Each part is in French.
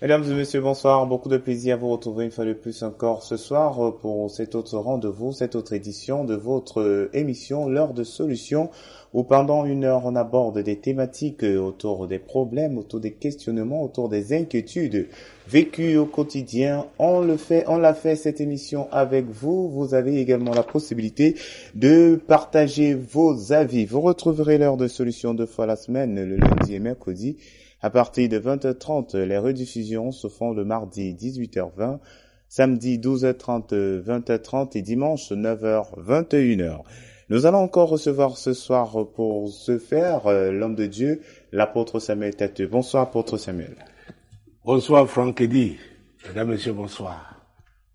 Mesdames et messieurs, bonsoir. Beaucoup de plaisir à vous retrouver une fois de plus encore ce soir pour cet autre rendez-vous, cette autre édition de votre émission, l'heure de solutions, où pendant une heure on aborde des thématiques autour des problèmes, autour des questionnements, autour des inquiétudes vécues au quotidien. On l'a fait cette émission avec vous. Vous avez également la possibilité de partager vos avis. Vous retrouverez l'heure de solutions 2 fois la semaine, le lundi et mercredi. À partir de 20h30, les rediffusions se font le mardi 18h20, samedi 12h30, 20h30 et dimanche 9h, 21h. Nous allons encore recevoir ce soir pour ce faire l'homme de Dieu, l'apôtre Samuel Tateux. Bonsoir apôtre Samuel. Bonsoir Franck Eddy. Mesdames, Messieurs, bonsoir.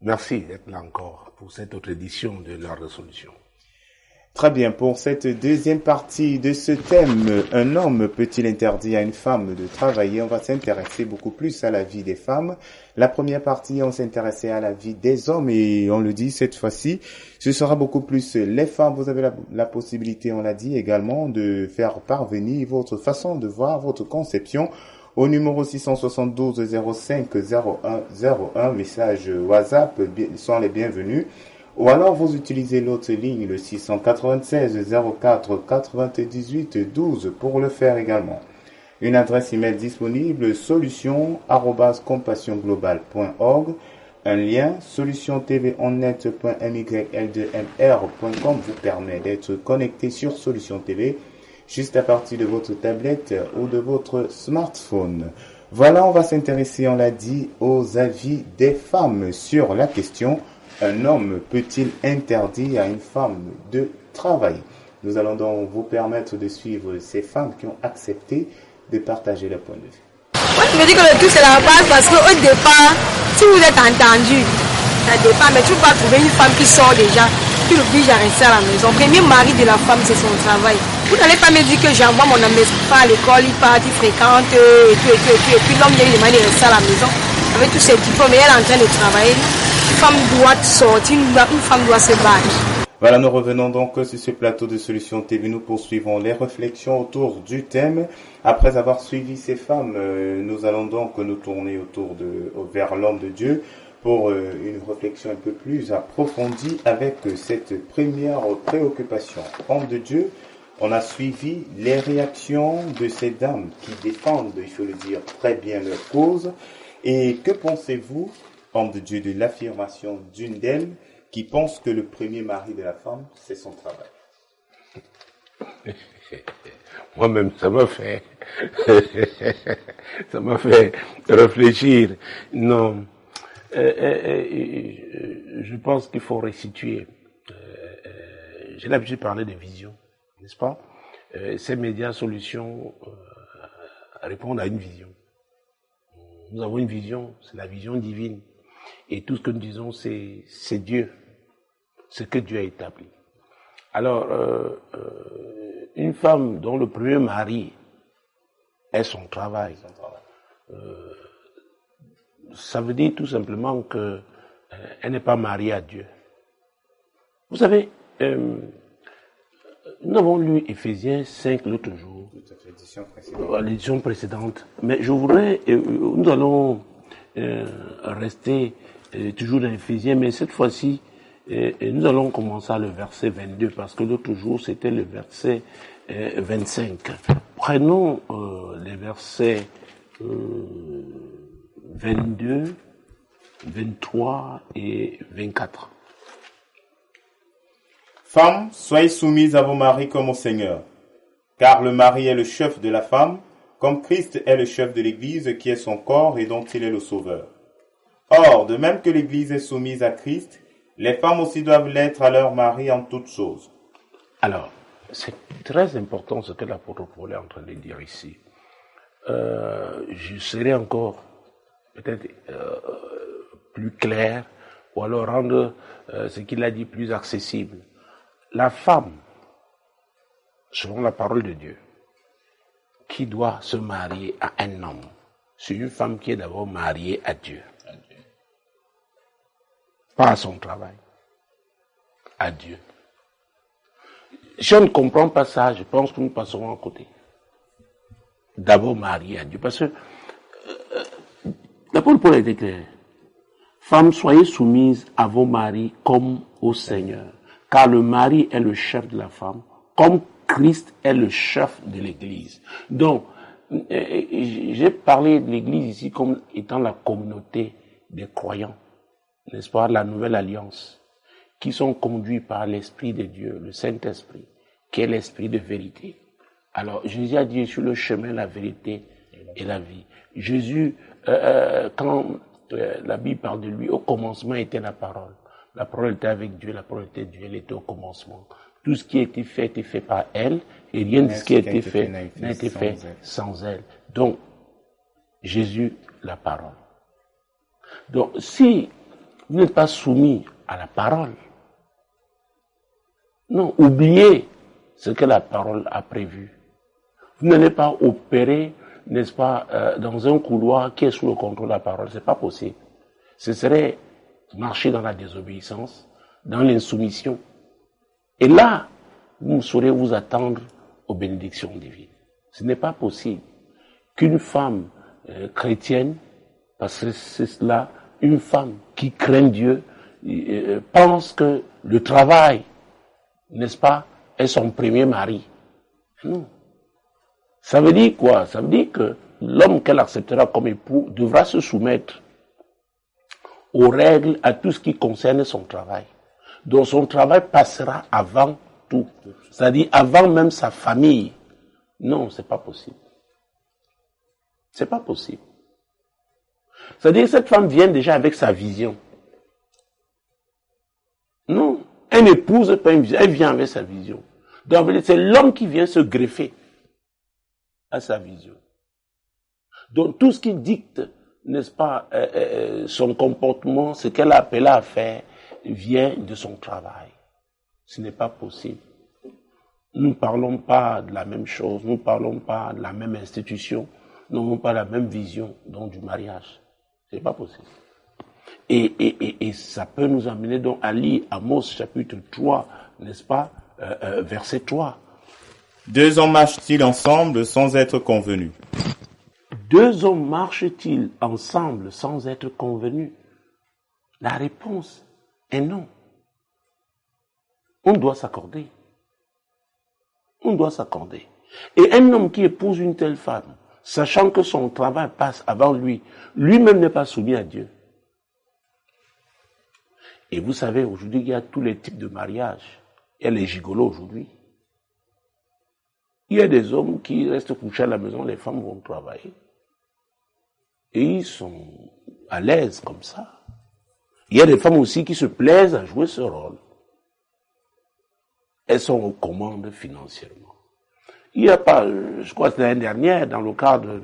Merci d'être là encore pour cette autre édition de l'heure de solution. Très bien, pour cette deuxième partie de ce thème, un homme peut-il interdire à une femme de travailler? On va s'intéresser beaucoup plus à la vie des femmes. La première partie, on s'intéressait à la vie des hommes et on le dit cette fois-ci, ce sera beaucoup plus les femmes. Vous avez la possibilité, on l'a dit également, de faire parvenir votre façon de voir, votre conception au numéro 672 05 0101, message WhatsApp, sont les bienvenus. Ou alors vous utilisez l'autre ligne, le 696 04 98 12 pour le faire également. Une adresse email disponible, solution@compassionglobal.org. Un lien, solutiontvonnet.myl2mr.com vous permet d'être connecté sur Solution TV juste à partir de votre tablette ou de votre smartphone. Voilà, on va s'intéresser, on l'a dit, aux avis des femmes sur la question: un homme peut-il interdire à une femme de travailler? Nous allons donc vous permettre de suivre ces femmes qui ont accepté de partager leur point de vue. Moi, je me dis que le tout c'est la base parce qu'au départ, si vous êtes entendu, au départ, mais tu ne peux pas trouver une femme qui sort déjà, qui l'oblige à rester à la maison. Le premier mari de la femme, c'est son travail. Vous n'allez pas me dire que j'envoie mon enfant à l'école, il part, il fréquente, et puis l'homme vient lui demander de rester à la maison avec tous ses diplômes, et elle est en train de travailler. Une femme doit sortir, une femme doit se battre. Voilà, nous revenons donc sur ce plateau de Solution TV. Nous poursuivons les réflexions autour du thème. Après avoir suivi ces femmes, nous allons donc nous tourner vers l'homme de Dieu pour une réflexion un peu plus approfondie avec cette première préoccupation. Homme de Dieu, on a suivi les réactions de ces dames qui défendent, il faut le dire, très bien leur cause. Et que pensez-vous, homme de Dieu, de l'affirmation d'une d'elles qui pense que le premier mari de la femme, c'est son travail? Moi-même, ça m'a fait réfléchir. Non, je pense qu'il faut restituer. J'ai l'habitude de parler de vision, n'est-ce pas? Ces médias solutions répondent à une vision. Nous avons une vision, c'est la vision divine. Et tout ce que nous disons, c'est Dieu, ce que Dieu a établi. Alors, une femme dont le premier mari est son travail, ça veut dire tout simplement que elle n'est pas mariée à Dieu. Vous savez, nous avons lu Éphésiens 5 l'autre jour, l'édition précédente, mais je voudrais, nous allons rester toujours dans Éphésiens, mais cette fois-ci, nous allons commencer à le verset 22, parce que l'autre jour, c'était le verset 25. Prenons les versets 22, 23 et 24. Femmes, soyez soumises à vos maris comme au Seigneur, car le mari est le chef de la femme, comme Christ est le chef de l'Église qui est son corps et dont il est le sauveur. Or, de même que l'Église est soumise à Christ, les femmes aussi doivent l'être à leur mari en toutes choses. Alors, c'est très important ce que l'apôtre Paul est en train de dire ici. Je serai encore peut-être plus clair, ou alors rendre ce qu'il a dit plus accessible. La femme, selon la parole de Dieu, qui doit se marier à un homme, c'est une femme qui est d'abord mariée à Dieu. Pas à son travail, à Dieu. Si on ne comprend pas ça, je pense que nous passerons à côté. D'abord mariée à Dieu, parce que L'apôtre Paul a été clair. Femmes, soyez soumises à vos maris comme au Seigneur, car le mari est le chef de la femme, comme Christ est le chef de l'Église. Donc, j'ai parlé de l'Église ici comme étant la communauté des croyants, n'est-ce pas, la nouvelle alliance, qui sont conduits par l'Esprit de Dieu, le Saint-Esprit, qui est l'Esprit de vérité. Alors, Jésus a dit, je suis le chemin, la vérité et la vie. Jésus, quand la Bible parle de lui, au commencement était la parole. La parole était avec Dieu, la parole était Dieu, elle était au commencement. Tout ce qui a été fait par elle, et rien de ce qui a été fait n'a été fait sans elle. Donc, Jésus, la parole. Donc, si vous n'êtes pas soumis à la parole, non, oubliez ce que la parole a prévu. Vous n'allez pas opérer, n'est-ce pas, dans un couloir qui est sous le contrôle de la parole. C'est pas possible. Ce serait marcher dans la désobéissance, dans l'insoumission. Et là, vous saurez vous attendre aux bénédictions divines. Ce n'est pas possible qu'une femme chrétienne, parce que c'est cela, une femme qui craint Dieu, pense que le travail, n'est-ce pas, est son premier mari. Non. Ça veut dire quoi? Ça veut dire que l'homme qu'elle acceptera comme époux devra se soumettre aux règles, à tout ce qui concerne son travail. Donc son travail passera avant tout. C'est-à-dire avant même sa famille. Non, c'est pas possible. C'est pas possible. C'est-à-dire que cette femme vient déjà avec sa vision. Non, elle n'épouse pas une vision, elle vient avec sa vision. Donc c'est l'homme qui vient se greffer à sa vision. Donc tout ce qui dicte, n'est-ce pas, son comportement, ce qu'elle a appelé à faire, vient de son travail. Ce n'est pas possible. Nous ne parlons pas de la même chose, nous ne parlons pas de la même institution, nous n'avons pas la même vision donc, du mariage. Ce n'est pas possible. Et ça peut nous amener donc à lire Amos chapitre 3, n'est-ce pas, verset 3. Deux hommes marchent-ils ensemble sans être convenus? Deux hommes marchent-ils ensemble sans être convenus? La réponse est non. On doit s'accorder. On doit s'accorder. Et un homme qui épouse une telle femme, sachant que son travail passe avant lui, lui-même n'est pas soumis à Dieu. Et vous savez, aujourd'hui, il y a tous les types de mariages. Il y a les gigolos aujourd'hui. Il y a des hommes qui restent couchés à la maison, les femmes vont travailler. Et ils sont à l'aise comme ça. Il y a des femmes aussi qui se plaisent à jouer ce rôle. Elles sont aux commandes financièrement. Il n'y a pas, je crois que l'année dernière, dans le cadre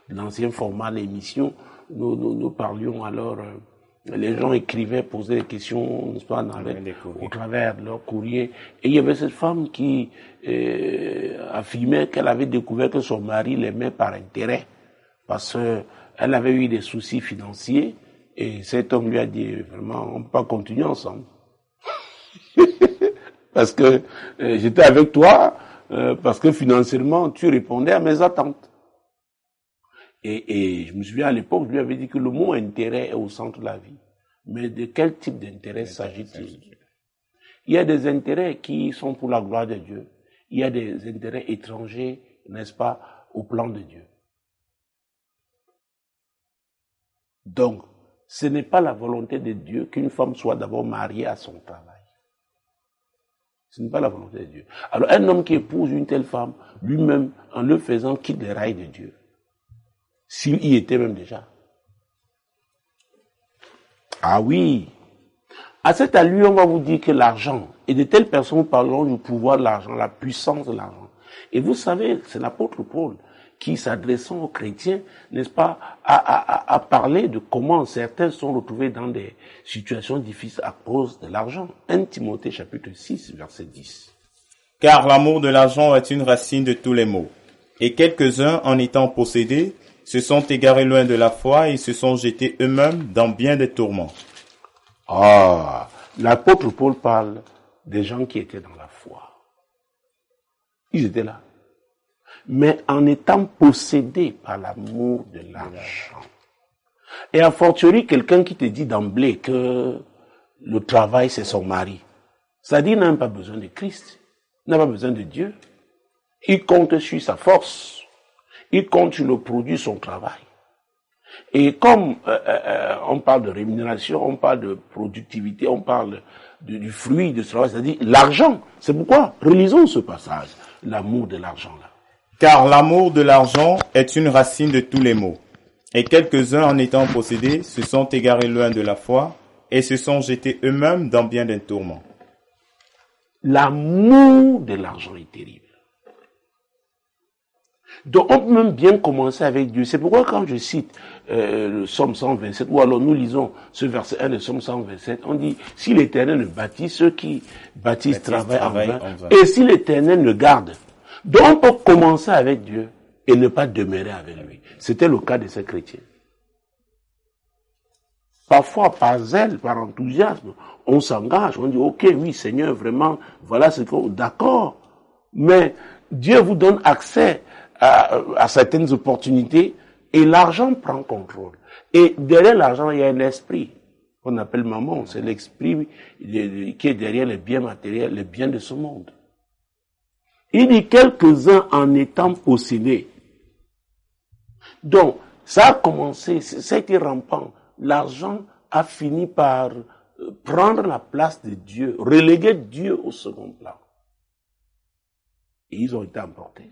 de l'ancien format l'émission, nous parlions alors, les gens écrivaient, posaient des questions, n'est-ce pas, au travers de leur courrier. Et il y avait cette femme qui affirmait qu'elle avait découvert que son mari l'aimait par intérêt. Parce qu'elle avait eu des soucis financiers. Et cet homme lui a dit, vraiment, on ne peut pas continuer ensemble. Parce que j'étais avec toi, parce que financièrement, tu répondais à mes attentes. Et je me souviens à l'époque, je lui avais dit que le mot intérêt est au centre de la vie. Mais de quel type d'intérêt s'agit-il? Il y a des intérêts qui sont pour la gloire de Dieu. Il y a des intérêts étrangers, n'est-ce pas, au plan de Dieu. Donc, ce n'est pas la volonté de Dieu qu'une femme soit d'abord mariée à son travail. Ce n'est pas la volonté de Dieu. Alors, un homme qui épouse une telle femme, lui-même, en le faisant, quitte les rails de Dieu. S'il y était même déjà. Ah oui. À cette allure, on va vous dire que l'argent, et de telles personnes parleront du pouvoir de l'argent, la puissance de l'argent. Et vous savez, c'est l'apôtre Paul qui, s'adressant aux chrétiens, n'est-ce pas, a parlé de comment certains sont retrouvés dans des situations difficiles à cause de l'argent. 1 Timothée chapitre 6, verset 10. Car l'amour de l'argent est une racine de tous les maux. Et quelques-uns, en étant possédés, se sont égarés loin de la foi et se sont jetés eux-mêmes dans bien des tourments. Ah, l'apôtre Paul parle des gens qui étaient dans la foi. Ils étaient là. Mais en étant possédés par l'amour de l'argent. Et a fortiori, quelqu'un qui te dit d'emblée que le travail, c'est son mari. Ça dit, il n'a même pas besoin de Christ. Il n'a pas besoin de Dieu. Il compte sur sa force. Il compte sur le produit de son travail. Et comme on parle de rémunération, on parle de productivité, on parle du fruit de ce travail, c'est-à-dire l'argent. C'est pourquoi relisons ce passage, l'amour de l'argent là. Car l'amour de l'argent est une racine de tous les maux. Et quelques-uns en étant possédés se sont égarés loin de la foi et se sont jetés eux-mêmes dans bien des tourments. L'amour de l'argent est terrible. Donc on peut même bien commencer avec Dieu. C'est pourquoi quand je cite le Psaume 127, ou alors nous lisons ce verset 1 de Psaume 127, on dit, si l'Éternel ne bâtit, ceux qui bâtissent travaillent en vain, et si l'Éternel ne garde. Donc on peut commencer avec Dieu et ne pas demeurer avec lui. C'était le cas de ces chrétiens. Parfois, par zèle, par enthousiasme, on s'engage, on dit, ok, oui, Seigneur, vraiment, voilà ce qu'on... D'accord, mais Dieu vous donne accès à certaines opportunités et l'argent prend contrôle. Et derrière l'argent, il y a un esprit qu'on appelle maman. C'est l'esprit qui est derrière les biens matériels, les biens de ce monde. Il dit quelques-uns en étant possédés. Donc, ça a commencé, ça a été rampant. L'argent a fini par prendre la place de Dieu, reléguer Dieu au second plan. Et ils ont été emportés.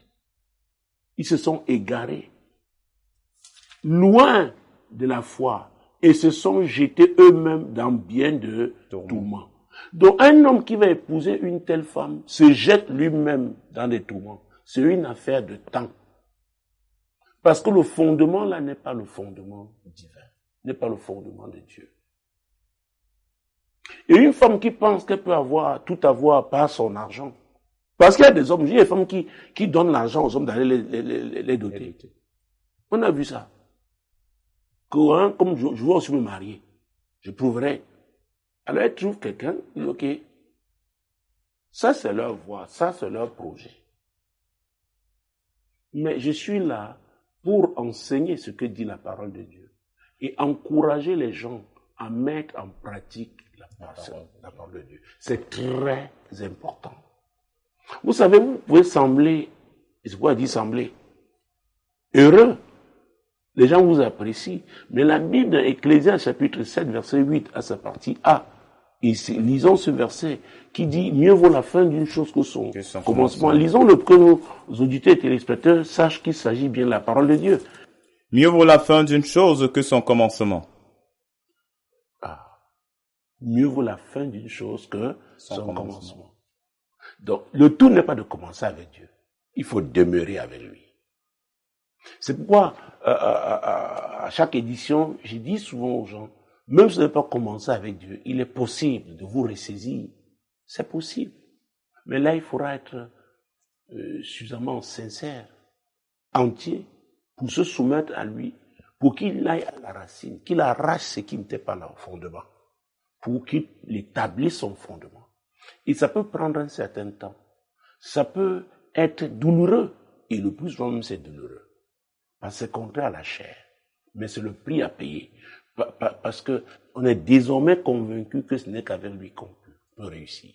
Ils se sont égarés, loin de la foi, et se sont jetés eux-mêmes dans bien de tourments. Donc un homme qui va épouser une telle femme se jette lui-même dans des tourments. C'est une affaire de temps. Parce que le fondement là n'est pas le fondement divin, n'est pas le fondement de Dieu. Et une femme qui pense qu'elle peut tout avoir par son argent. Parce qu'il y a des hommes, il y a des femmes qui donnent l'argent aux hommes d'aller les doter. On a vu ça. Comme je veux aussi me marier, je prouverai. Alors elle trouve quelqu'un, il dit ok, ça c'est leur voie, ça c'est leur projet. Mais je suis là pour enseigner ce que dit la parole de Dieu et encourager les gens à mettre en pratique la parole de Dieu. C'est très important. Vous savez, vous pouvez sembler, et c'est quoi dit sembler, heureux. Les gens vous apprécient. Mais la Bible, dans Ecclésiaste chapitre 7, verset 8, à sa partie A, et lisons ce verset qui dit, mieux vaut la fin d'une chose que son commencement. Lisons-le pour que nos auditeurs et téléspectateurs sachent qu'il s'agit bien de la parole de Dieu. Mieux vaut la fin d'une chose que son commencement. Mieux vaut la fin d'une chose que son commencement. Donc, le tout n'est pas de commencer avec Dieu. Il faut demeurer avec lui. C'est pourquoi, à chaque édition, je dis souvent aux gens, même si vous n'avez pas commencé avec Dieu, il est possible de vous ressaisir. C'est possible. Mais là, il faudra être suffisamment sincère, entier, pour se soumettre à lui, pour qu'il aille à la racine, qu'il arrache ce qui n'était pas là au fondement, pour qu'il établisse son fondement. Et ça peut prendre un certain temps. Ça peut être douloureux. Et le plus souvent même c'est douloureux. Parce que c'est contraire à la chair. Mais c'est le prix à payer. Parce que on est désormais convaincu que ce n'est qu'avec lui qu'on peut réussir.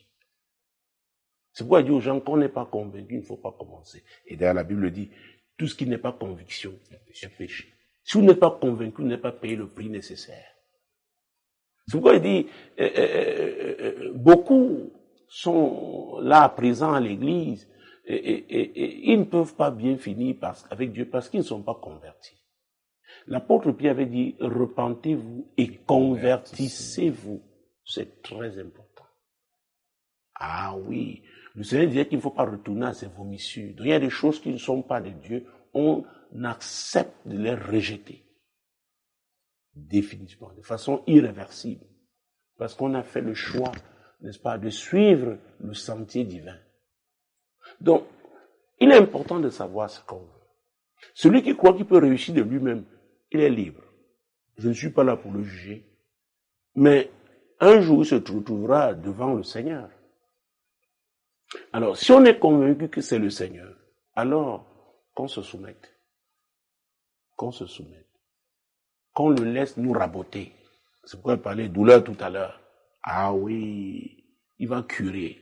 C'est pourquoi il dit aux gens qu'on n'est pas convaincu, il ne faut pas commencer. Et d'ailleurs la Bible dit, tout ce qui n'est pas conviction, c'est péché. Si vous n'êtes pas convaincu, vous n'avez pas payé le prix nécessaire. C'est pourquoi il dit, beaucoup sont là présents à l'église et ils ne peuvent pas bien finir avec Dieu parce qu'ils ne sont pas convertis. L'apôtre Pierre avait dit, repentez-vous et convertissez-vous. C'est très important. Ah oui, le Seigneur disait qu'il ne faut pas retourner à ses vomissures. Donc il y a des choses qui ne sont pas de Dieu, on accepte de les rejeter. Définitivement, de façon irréversible. Parce qu'on a fait le choix, n'est-ce pas, de suivre le sentier divin. Donc, il est important de savoir ce qu'on veut. Celui qui croit qu'il peut réussir de lui-même, il est libre. Je ne suis pas là pour le juger. Mais un jour, il se retrouvera devant le Seigneur. Alors, si on est convaincu que c'est le Seigneur, alors qu'on se soumette. Qu'on se soumette. qu'on le laisse nous raboter. C'est pourquoi je parlais de douleur tout à l'heure. Ah oui, il va curer.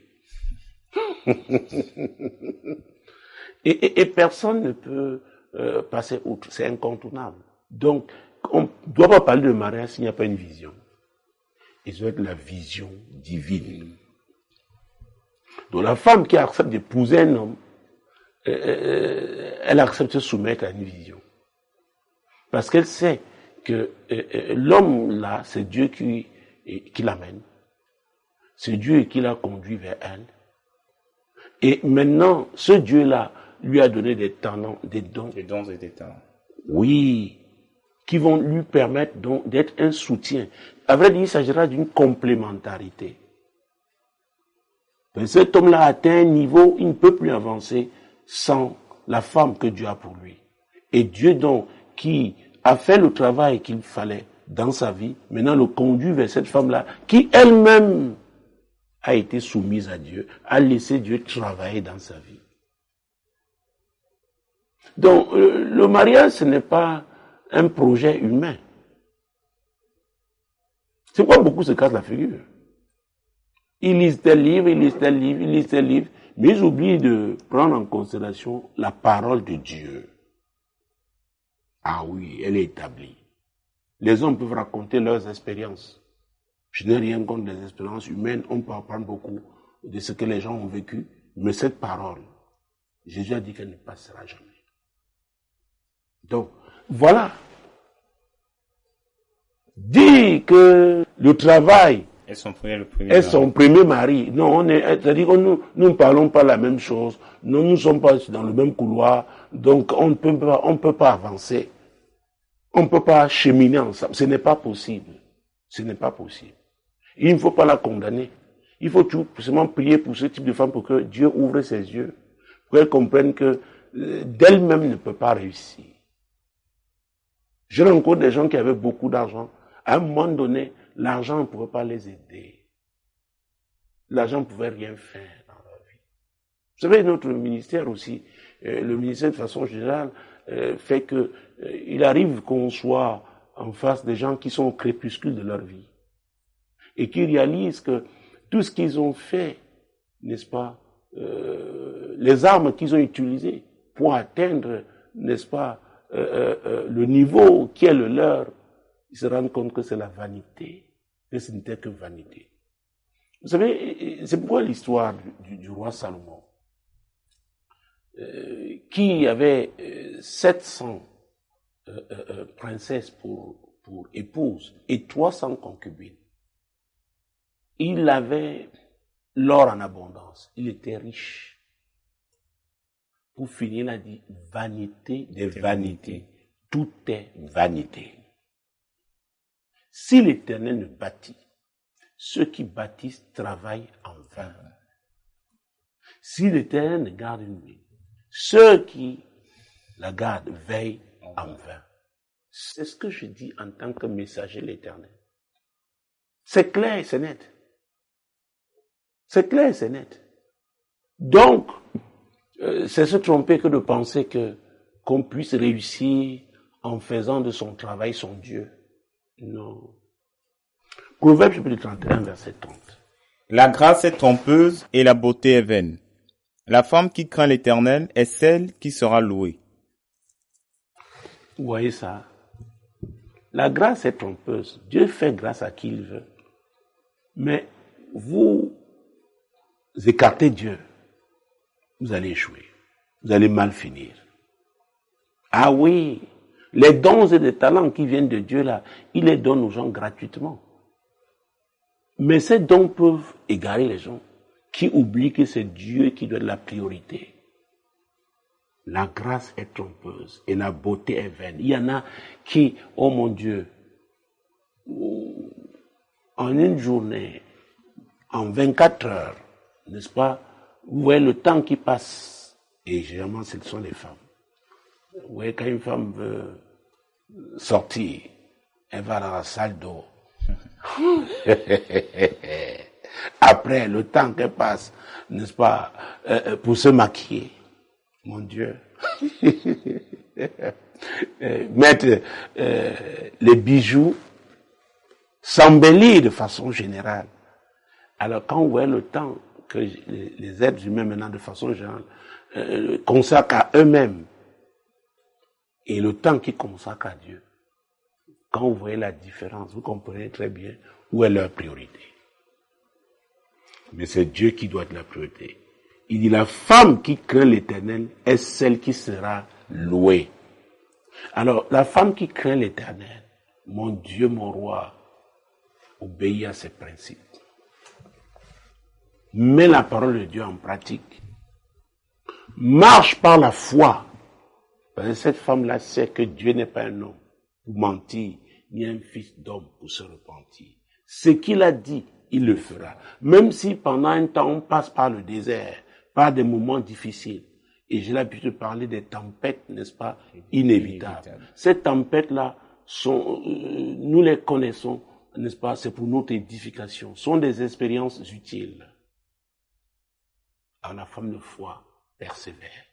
et personne ne peut passer outre. C'est incontournable. Donc, on ne doit pas parler de mariage s'il n'y a pas une vision. Et ça doit être la vision divine. Donc la femme qui accepte d'épouser un homme, elle accepte de se soumettre à une vision. Parce qu'elle sait que l'homme là, c'est Dieu qui l'amène. C'est Dieu qui l'a conduit vers elle. Et maintenant, ce Dieu-là lui a donné des talents, des dons. Des dons et des talents. Oui, qui vont lui permettre donc d'être un soutien. À vrai dire, il s'agira d'une complémentarité. Et cet homme-là a atteint un niveau, il ne peut plus avancer sans la femme que Dieu a pour lui. Et Dieu donc, qui a fait le travail qu'il fallait dans sa vie, maintenant le conduit vers cette femme-là, qui elle-même a été soumise à Dieu, a laissé Dieu travailler dans sa vie. Donc, le mariage, ce n'est pas un projet humain. C'est pourquoi beaucoup se cassent la figure. Ils lisent tel livre, ils lisent tel livre, ils lisent tel livre, mais ils oublient de prendre en considération la parole de Dieu. Ah oui, elle est établie. Les hommes peuvent raconter leurs expériences. Je n'ai rien contre les expériences humaines, on peut apprendre beaucoup de ce que les gens ont vécu, mais cette parole, Jésus a dit qu'elle ne passera jamais. Donc, voilà. Dire que le travail est son premier mari. Non, c'est-à-dire que nous ne parlons pas la même chose. Nous ne sommes pas dans le même couloir. Donc, on ne peut pas avancer. On ne peut pas cheminer ensemble. Ce n'est pas possible. Ce n'est pas possible. Il ne faut pas la condamner. Il faut tout simplement prier pour ce type de femme pour que Dieu ouvre ses yeux. Pour qu'elle comprenne que d'elle-même ne peut pas réussir. Je rencontre des gens qui avaient beaucoup d'argent. À un moment donné, l'argent ne pouvait pas les aider. L'argent ne pouvait rien faire dans leur vie. Vous savez, notre ministère aussi, le ministère de façon générale, fait que il arrive qu'on soit en face des gens qui sont au crépuscule de leur vie. Et qui réalisent que tout ce qu'ils ont fait, n'est-ce pas, les armes qu'ils ont utilisées pour atteindre, n'est-ce pas, le niveau qui est le leur, ils se rendent compte que c'est la vanité, que ce n'était que vanité. Vous savez, c'est pourquoi l'histoire du roi Salomon, qui avait 700 princesses pour épouses et 300 concubines, il avait l'or en abondance, il était riche. Pour finir, il a dit vanité des vanités. Tout est vanité. Si l'Éternel ne bâtit, ceux qui bâtissent travaillent en vain. Si l'Éternel ne garde une ville, ceux qui la gardent veillent en vain. C'est ce que je dis en tant que messager de l'Éternel. C'est clair et c'est net. C'est clair et c'est net. Donc, c'est se tromper que de penser qu'on puisse réussir en faisant de son travail son Dieu. Non. Proverbe chapitre 31, verset 30. La grâce est trompeuse et la beauté est vaine. La femme qui craint l'Éternel est celle qui sera louée. Vous voyez ça? La grâce est trompeuse. Dieu fait grâce à qui il veut. Mais vous écartez Dieu, vous allez échouer. Vous allez mal finir. Ah oui, les dons et les talents qui viennent de Dieu là, il les donne aux gens gratuitement. Mais ces dons peuvent égarer les gens qui oublient que c'est Dieu qui donne la priorité. La grâce est trompeuse et la beauté est vaine. Il y en a qui, oh mon Dieu, en une journée, en 24 heures, n'est-ce pas, vous voyez le temps qui passe, et généralement ce sont les femmes. Vous voyez, quand une femme veut sortir, elle va dans la salle d'eau. Après, le temps qu'elle passe, n'est-ce pas, pour se maquiller. Mon Dieu. mettre les bijoux, s'embellir de façon générale. Alors quand vous voyez le temps que les êtres humains maintenant de façon générale consacrent à eux-mêmes et le temps qu'ils consacrent à Dieu, quand vous voyez la différence, vous comprenez très bien où est leur priorité. Mais c'est Dieu qui doit être la priorité. Il dit la femme qui craint l'Éternel est celle qui sera louée. Alors la femme qui craint l'Éternel, mon Dieu, mon roi, obéit à ses principes. Met la parole de Dieu en pratique. Marche par la foi. Parce que cette femme-là sait que Dieu n'est pas un homme pour mentir, ni un fils d'homme pour se repentir. Ce qu'il a dit, il le fera. Même si pendant un temps on passe par le désert, par des moments difficiles. Et j'ai l'habitude de parler des tempêtes, n'est-ce pas, inévitables. Ces tempêtes-là nous les connaissons, n'est-ce pas, c'est pour notre édification. Ce sont des expériences utiles. Alors la femme de foi persévère.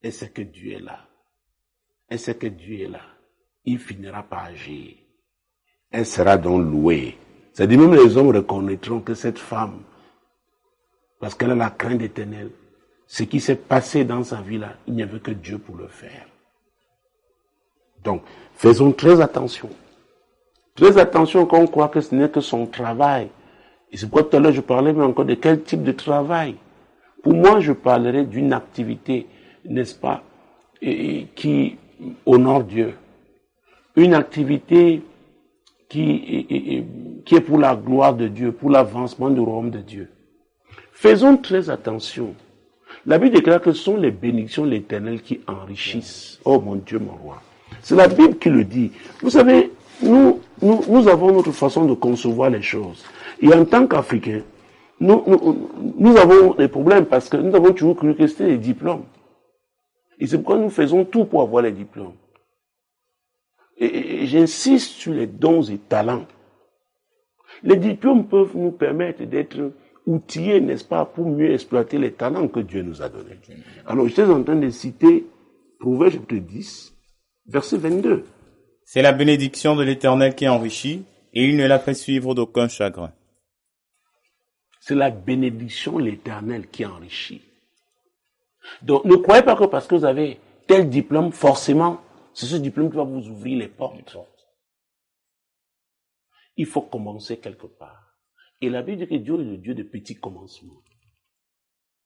Elle sait que Dieu est là. Elle sait que Dieu est là. Il finira par agir. Elle sera donc louée. C'est-à-dire même les hommes reconnaîtront que cette femme, parce qu'elle a la crainte d'Éternel, ce qui s'est passé dans sa vie là, il n'y avait que Dieu pour le faire. Donc, faisons très attention. Très attention quand on croit que ce n'est que son travail. Et c'est pourquoi tout à l'heure je parlais mais encore de quel type de travail. Pour moi, je parlerai d'une activité, n'est-ce pas, qui honore Dieu. Une activité qui est pour la gloire de Dieu, pour l'avancement du royaume de Dieu. Faisons très attention. La Bible déclare que ce sont les bénédictions de l'Éternel qui enrichissent. Oh mon Dieu, mon roi. C'est la Bible qui le dit. Vous savez, nous avons notre façon de concevoir les choses. Et en tant qu'Africains, nous avons des problèmes parce que nous avons toujours cru que c'était les diplômes. Et c'est pourquoi nous faisons tout pour avoir les diplômes. Et j'insiste sur les dons et talents. Les diplômes peuvent nous permettre d'être outillés, n'est-ce pas, pour mieux exploiter les talents que Dieu nous a donnés. Alors, j'étais en train de citer Proverbe chapitre 10, verset 22. C'est la bénédiction de l'Éternel qui enrichit, et il ne la fait suivre d'aucun chagrin. C'est la bénédiction de l'Éternel qui enrichit. Donc, ne croyez pas que parce que vous avez tel diplôme, forcément, c'est ce diplôme qui va vous ouvrir les portes. Il faut commencer quelque part. Et la Bible dit que Dieu est le Dieu de petits commencements.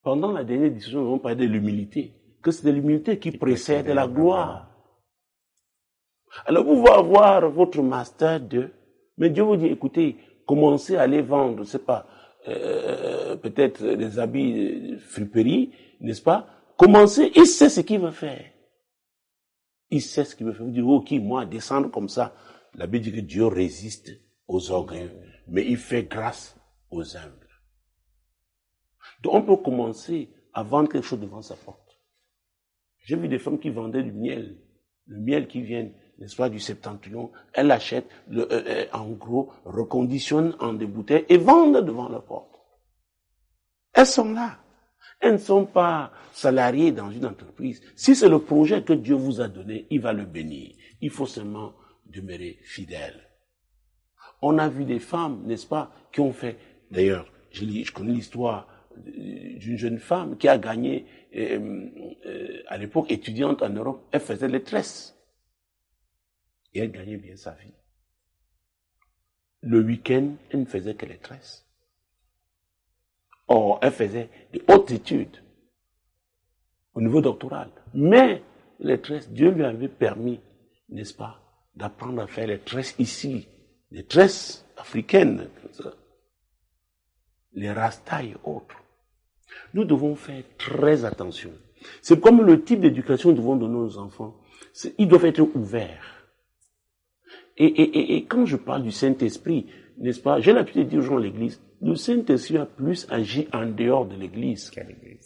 Pendant la dernière discussion, nous avons parlé de l'humilité, que c'est de l'humilité qui précède la gloire. Alors vous pouvez avoir votre master 2, mais Dieu vous dit, écoutez, commencez à aller vendre, je sais pas, peut-être des habits de friperie, n'est-ce pas? Commencez, il sait ce qu'il veut faire. Il sait ce qu'il veut faire. Vous dites, ok, moi, descendre comme ça. La Bible dit que Dieu résiste aux orgueilleux, mais il fait grâce aux humbles. Donc on peut commencer à vendre quelque chose devant sa porte. J'ai vu des femmes qui vendaient du miel, le miel qui vient, n'est-ce pas, du septentrion. Elles l'achètent en gros, reconditionnent en des bouteilles et vendent devant la porte. Elles sont là. Elles ne sont pas salariées dans une entreprise. Si c'est le projet que Dieu vous a donné, il va le bénir. Il faut seulement demeurer fidèle. On a vu des femmes, n'est-ce pas, qui ont fait, d'ailleurs, je connais l'histoire d'une jeune femme qui a gagné, à l'époque étudiante en Europe, elle faisait les tresses. Et elle gagnait bien sa vie. Le week-end, elle ne faisait que les tresses. Or, elle faisait de hautes études au niveau doctoral. Mais les tresses, Dieu lui avait permis, n'est-ce pas, d'apprendre à faire les tresses ici, les tresses africaines, les rastas et autres. Nous devons faire très attention. C'est comme le type d'éducation que nous devons donner aux enfants. Ils doivent être ouverts. Et quand je parle du Saint-Esprit, n'est-ce pas, j'ai l'habitude de dire aux gens à l'église, le Saint-Esprit a plus agi en dehors de l'église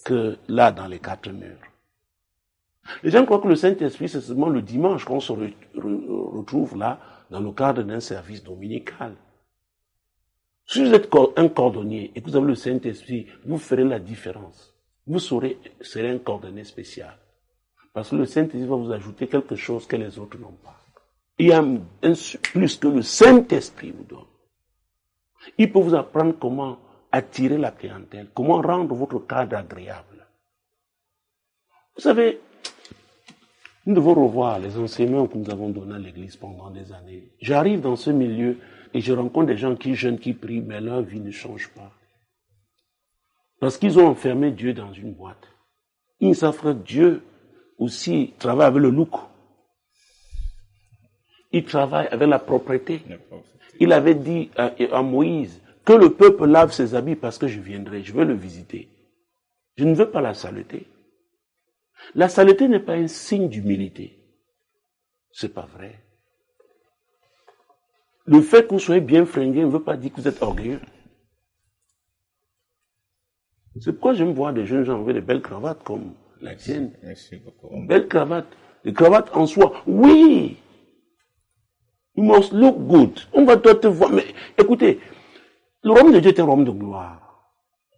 que là dans les quatre murs. Les gens croient que le Saint-Esprit c'est seulement le dimanche qu'on se retrouve là dans le cadre d'un service dominical. Si vous êtes un cordonnier et que vous avez le Saint-Esprit, vous ferez la différence. Vous serez un cordonnier spécial. Parce que le Saint-Esprit va vous ajouter quelque chose que les autres n'ont pas. Il y a plus que le Saint-Esprit vous donne. Il peut vous apprendre comment attirer la clientèle, comment rendre votre cadre agréable. Vous savez, nous devons revoir les enseignements que nous avons donnés à l'Église pendant des années. J'arrive dans ce milieu et je rencontre des gens qui jeûnent, qui prient, mais leur vie ne change pas. Parce qu'ils ont enfermé Dieu dans une boîte. Ils savent que Dieu aussi travaille avec le look. Il travaille avec la propreté. Il avait dit à Moïse que le peuple lave ses habits parce que je viendrai, je veux le visiter. Je ne veux pas la saleté. La saleté n'est pas un signe d'humilité. C'est pas vrai. Le fait que vous soyez bien fringué ne veut pas dire que vous êtes orgueilleux. C'est pourquoi j'aime voir des jeunes gens avec des belles cravates comme la tienne. Merci beaucoup. Belles cravates. Les cravates en soi, oui. You must look good. On va te voir. Mais écoutez, le royaume de Dieu est un royaume de gloire.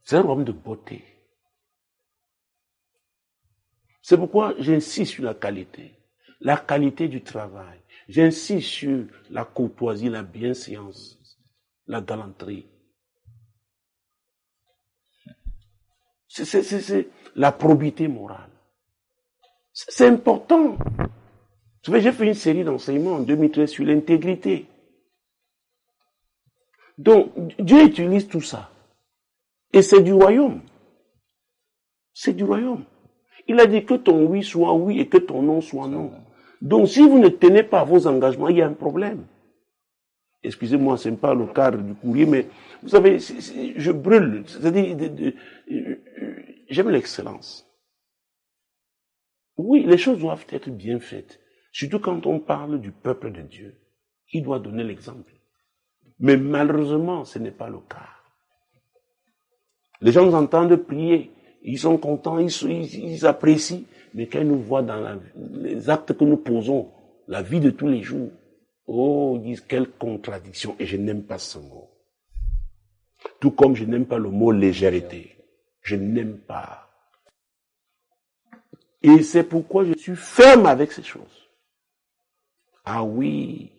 C'est un royaume de beauté. C'est pourquoi j'insiste sur la qualité du travail. J'insiste sur la courtoisie, la bienséance, la galanterie. C'est la probité morale. C'est important. Vous savez, j'ai fait une série d'enseignements en 2013 sur l'intégrité. Donc, Dieu utilise tout ça. Et c'est du royaume. C'est du royaume. Il a dit que ton oui soit oui et que ton non soit non. Donc, si vous ne tenez pas vos engagements, il y a un problème. Excusez-moi, ce n'est pas le cadre du courrier, mais vous savez, je brûle. C'est-à-dire, j'aime l'excellence. Oui, les choses doivent être bien faites. Surtout quand on parle du peuple de Dieu. Il doit donner l'exemple. Mais malheureusement, ce n'est pas le cas. Les gens nous entendent prier. Ils sont contents, ils apprécient. Mais quand ils nous voient dans les actes que nous posons, la vie de tous les jours, oh, ils disent quelle contradiction. Et je n'aime pas ce mot. Tout comme je n'aime pas le mot légèreté. Je n'aime pas. Et c'est pourquoi je suis ferme avec ces choses. Ah oui.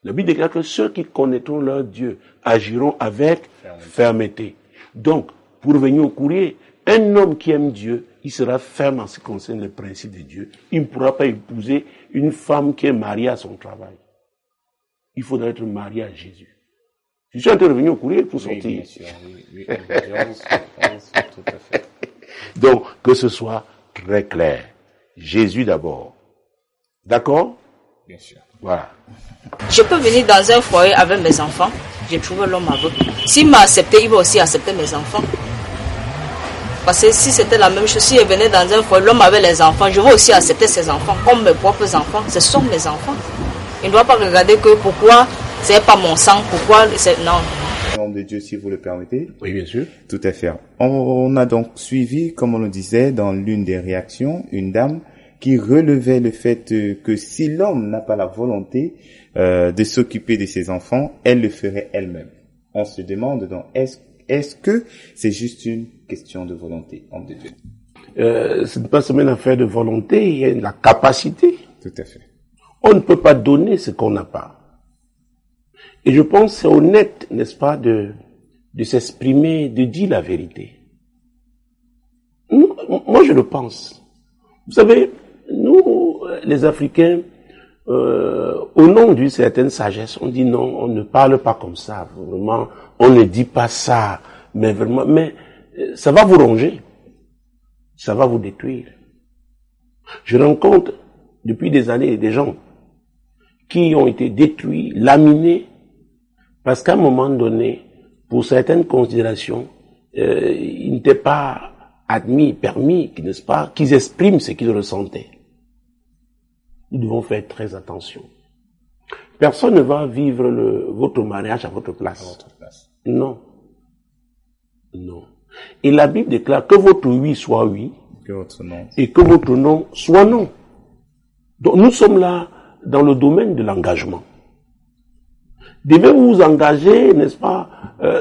La Bible déclare que ceux qui connaîtront leur Dieu agiront avec fermeté. Donc, pour revenir au courrier, un homme qui aime Dieu, il sera ferme en ce qui concerne les principes de Dieu. Il ne pourra pas épouser une femme qui est mariée à son travail. Il faudra être marié à Jésus. Je suis en train de revenir au courrier pour sortir. Oui, bien sûr, oui. Tout à fait. Donc, que ce soit très clair. Jésus d'abord. D'accord? Bien sûr. Voilà. Je peux venir dans un foyer avec mes enfants. J'ai trouvé l'homme avec. S'il m'a accepté, il va aussi accepter mes enfants. Parce que si c'était la même chose, si je venais dans un foyer, l'homme avec les enfants, je vais aussi accepter ses enfants comme mes propres enfants. Ce sont mes enfants. Il ne doit pas regarder que pourquoi c'est pas mon sang, pourquoi c'est... Non. Nom de Dieu, si vous le permettez. Oui, bien sûr. Tout à fait. On a donc suivi, comme on le disait, dans l'une des réactions, une dame qui relevait le fait que si l'homme n'a pas la volonté de s'occuper de ses enfants, elle le ferait elle-même. On se demande donc, est-ce que c'est juste une question de volonté entre Dieu? Ce n'est pas seulement une affaire de volonté, il y a la capacité. Tout à fait. On ne peut pas donner ce qu'on n'a pas. Et je pense que c'est honnête, n'est-ce pas, de s'exprimer, de dire la vérité. Moi, je le pense. Vous savez, nous, les Africains, au nom d'une certaine sagesse, on dit non, on ne parle pas comme ça, vraiment, on ne dit pas ça, mais vraiment, mais ça va vous ronger, ça va vous détruire. Je rencontre depuis des années des gens qui ont été détruits, laminés, parce qu'à un moment donné, pour certaines considérations, il n'était pas admis, permis, n'est-ce pas, qu'ils expriment ce qu'ils ressentaient. Nous devons faire très attention. Personne ne va vivre votre mariage à votre place. Non. Non. Et la Bible déclare que votre oui soit oui, que votre non. Et que votre non soit non. Donc nous sommes là dans le domaine de l'engagement. Devez-vous vous engager, n'est-ce pas,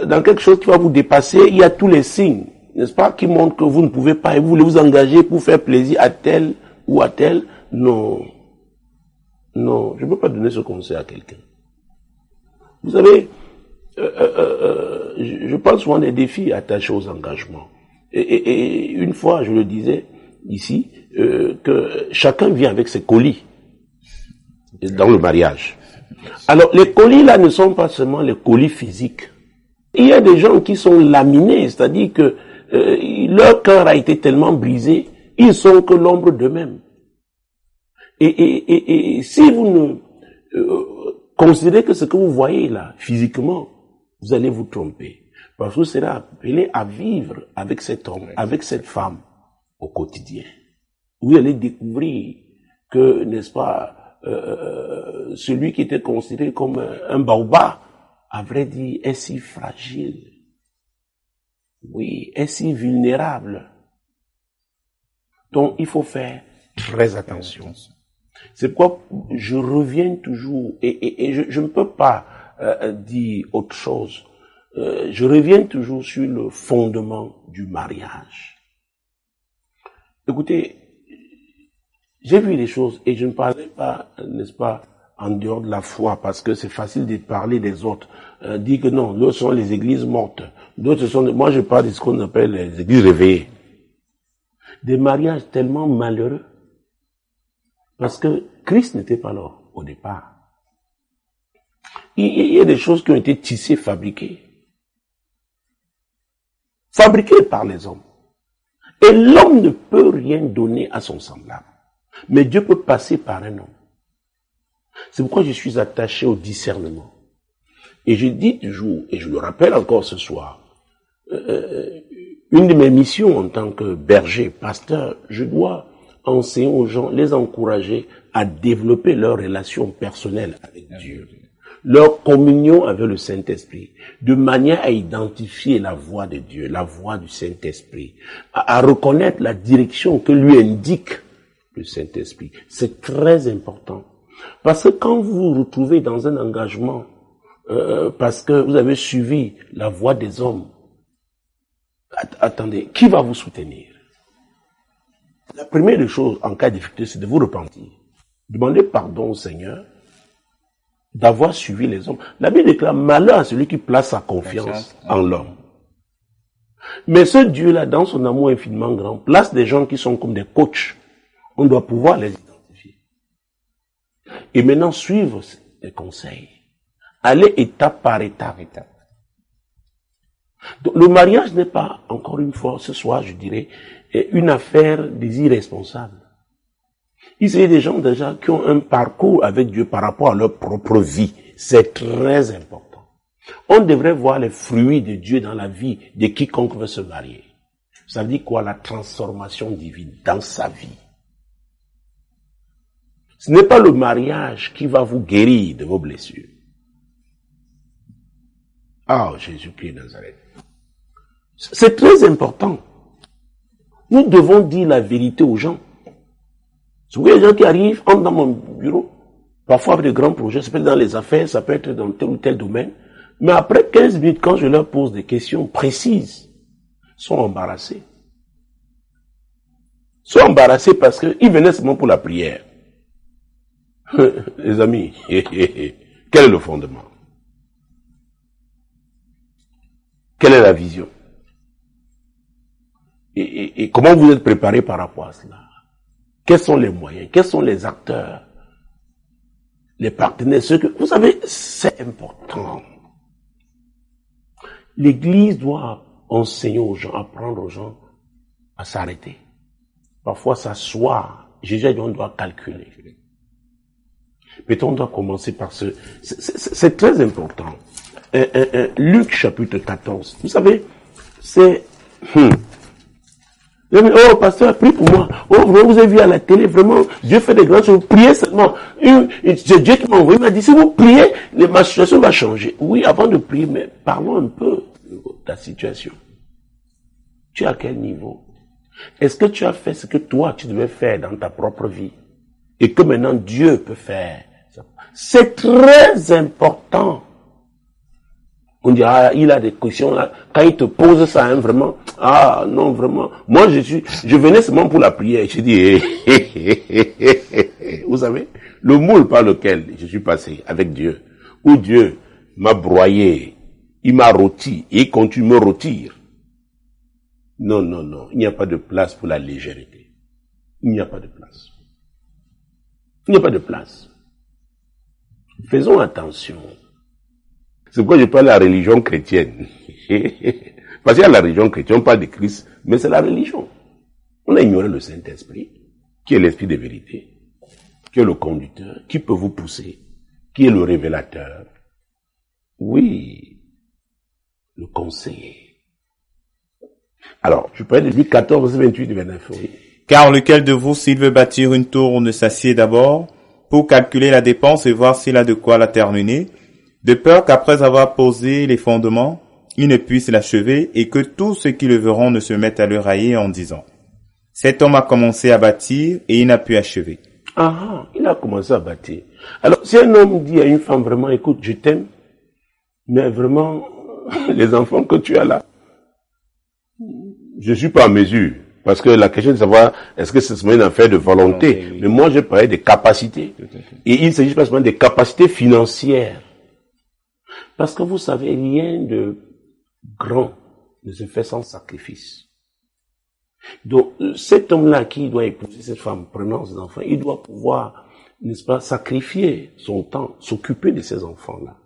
dans quelque chose qui va vous dépasser. Il y a tous les signes, n'est-ce pas, qui montrent que vous ne pouvez pas et vous voulez vous engager pour faire plaisir à tel ou à tel. Non. Non, je ne peux pas donner ce conseil à quelqu'un. Vous savez, je parle souvent des défis attachés aux engagements. Et une fois, je le disais ici, que chacun vient avec ses colis dans le mariage. Alors, les colis là ne sont pas seulement les colis physiques. Il y a des gens qui sont laminés, c'est-à-dire que leur cœur a été tellement brisé, ils sont que l'ombre d'eux-mêmes. Et si vous ne considérez que ce que vous voyez là, physiquement, vous allez vous tromper. Parce que vous serez appelé à vivre avec cet homme, avec cette femme, au quotidien. Vous allez découvrir que, n'est-ce pas, celui qui était considéré comme un baobab, à vrai dire, est si fragile. Oui, est si vulnérable. Donc, il faut faire très attention. C'est pourquoi je reviens toujours, et je ne peux pas dire autre chose. Je reviens toujours sur le fondement du mariage. Écoutez, j'ai vu les choses et je ne parlais pas, n'est-ce pas, en dehors de la foi, parce que c'est facile de parler des autres. Dire que non, d'autres sont les églises mortes. D'autres sont, moi je parle de ce qu'on appelle les églises réveillées. Des mariages tellement malheureux. Parce que Christ n'était pas là au départ. Il y a des choses qui ont été tissées, fabriquées. Fabriquées par les hommes. Et l'homme ne peut rien donner à son semblable. Mais Dieu peut passer par un homme. C'est pourquoi je suis attaché au discernement. Et je dis toujours, et je le rappelle encore ce soir, une de mes missions en tant que berger, pasteur, je dois enseigner aux gens, les encourager à développer leur relation personnelle avec Dieu, leur communion avec le Saint-Esprit, de manière à identifier la voix de Dieu, la voix du Saint-Esprit, à reconnaître la direction que lui indique le Saint-Esprit. C'est très important. Parce que quand vous vous retrouvez dans un engagement, parce que vous avez suivi la voix des hommes, attendez, qui va vous soutenir? La première des choses, en cas de difficulté, c'est de vous repentir. Demandez pardon au Seigneur d'avoir suivi les hommes. La Bible déclare malheur à celui qui place sa confiance en l'homme. Mais ce Dieu-là, dans son amour infiniment grand, place des gens qui sont comme des coachs. On doit pouvoir les identifier. Et maintenant, suivre les conseils. Aller étape par étape. Donc, le mariage n'est pas, encore une fois, ce soir, je dirais, une affaire des irresponsables. Il y a des gens déjà qui ont un parcours avec Dieu par rapport à leur propre vie. C'est très important. On devrait voir les fruits de Dieu dans la vie de quiconque veut se marier. Ça veut dire quoi? La transformation divine dans sa vie. Ce n'est pas le mariage qui va vous guérir de vos blessures. Ah, Jésus-Christ de Nazareth. C'est très important. Nous devons dire la vérité aux gens. Vous voyez les gens qui arrivent, entrent dans mon bureau, parfois avec de grands projets, ça peut être dans les affaires, ça peut être dans tel ou tel domaine, mais après 15 minutes, quand je leur pose des questions précises, ils sont embarrassés. Ils sont embarrassés parce qu'ils venaient seulement pour la prière. Les amis, quel est le fondement? Quelle est la vision? Et comment vous êtes préparé par rapport à cela? Quels sont les moyens? Quels sont les acteurs? Les partenaires? Ceux que, vous savez, c'est important. L'Église doit enseigner aux gens, apprendre aux gens à s'arrêter. Parfois s'asseoir. Jésus a dit on doit calculer. Peut-être on doit commencer par c'est très important. Luc chapitre 14. Vous savez, c'est... Oh, pasteur, prie pour moi. Oh, vraiment, vous avez vu à la télé, vraiment, Dieu fait des grandes choses. Priez seulement. C'est Dieu qui m'a envoyé, il m'a dit, si vous priez, ma situation va changer. Oui, avant de prier, mais parlons un peu de ta situation. Tu es à quel niveau? Est-ce que tu as fait ce que toi, tu devais faire dans ta propre vie? Et que maintenant, Dieu peut faire. C'est très important. On dit, il a des questions là. Quand il te pose ça, hein, vraiment, non, vraiment. Moi, je venais seulement pour la prière. Je dis, vous savez, le moule par lequel je suis passé avec Dieu, où Dieu m'a broyé, il m'a rôti, et il continue de me rôtir. Non, il n'y a pas de place pour la légèreté. Il n'y a pas de place. Il n'y a pas de place. Faisons attention. C'est pourquoi je parle de la religion chrétienne. Parce qu'il y a la religion chrétienne, on parle de Christ, mais c'est la religion. On a ignoré le Saint-Esprit, qui est l'Esprit de vérité, qui est le conducteur, qui peut vous pousser, qui est le révélateur. Oui, le conseiller. Alors, je parlais de Luc 14, 28 et 29. Oui. Car lequel de vous, s'il veut bâtir une tour, ne s'assied d'abord pour calculer la dépense et voir s'il a de quoi la terminer, de peur qu'après avoir posé les fondements, il ne puisse l'achever et que tous ceux qui le verront ne se mettent à le railler en disant « Cet homme a commencé à bâtir et il n'a pu achever. » Il a commencé à bâtir. Alors, si un homme dit à une femme vraiment « Écoute, je t'aime, mais vraiment, les enfants que tu as là, je suis pas en mesure. » Parce que la question de savoir, est-ce que c'est seulement une affaire de volonté? Oui. Mais moi, je parlais des capacités. Et il s'agit pas seulement des capacités financières. Parce que vous savez, rien de grand ne se fait sans sacrifice. Donc, cet homme-là qui doit épouser cette femme, prenant ses enfants, il doit pouvoir, n'est-ce pas, sacrifier son temps, s'occuper de ces enfants-là,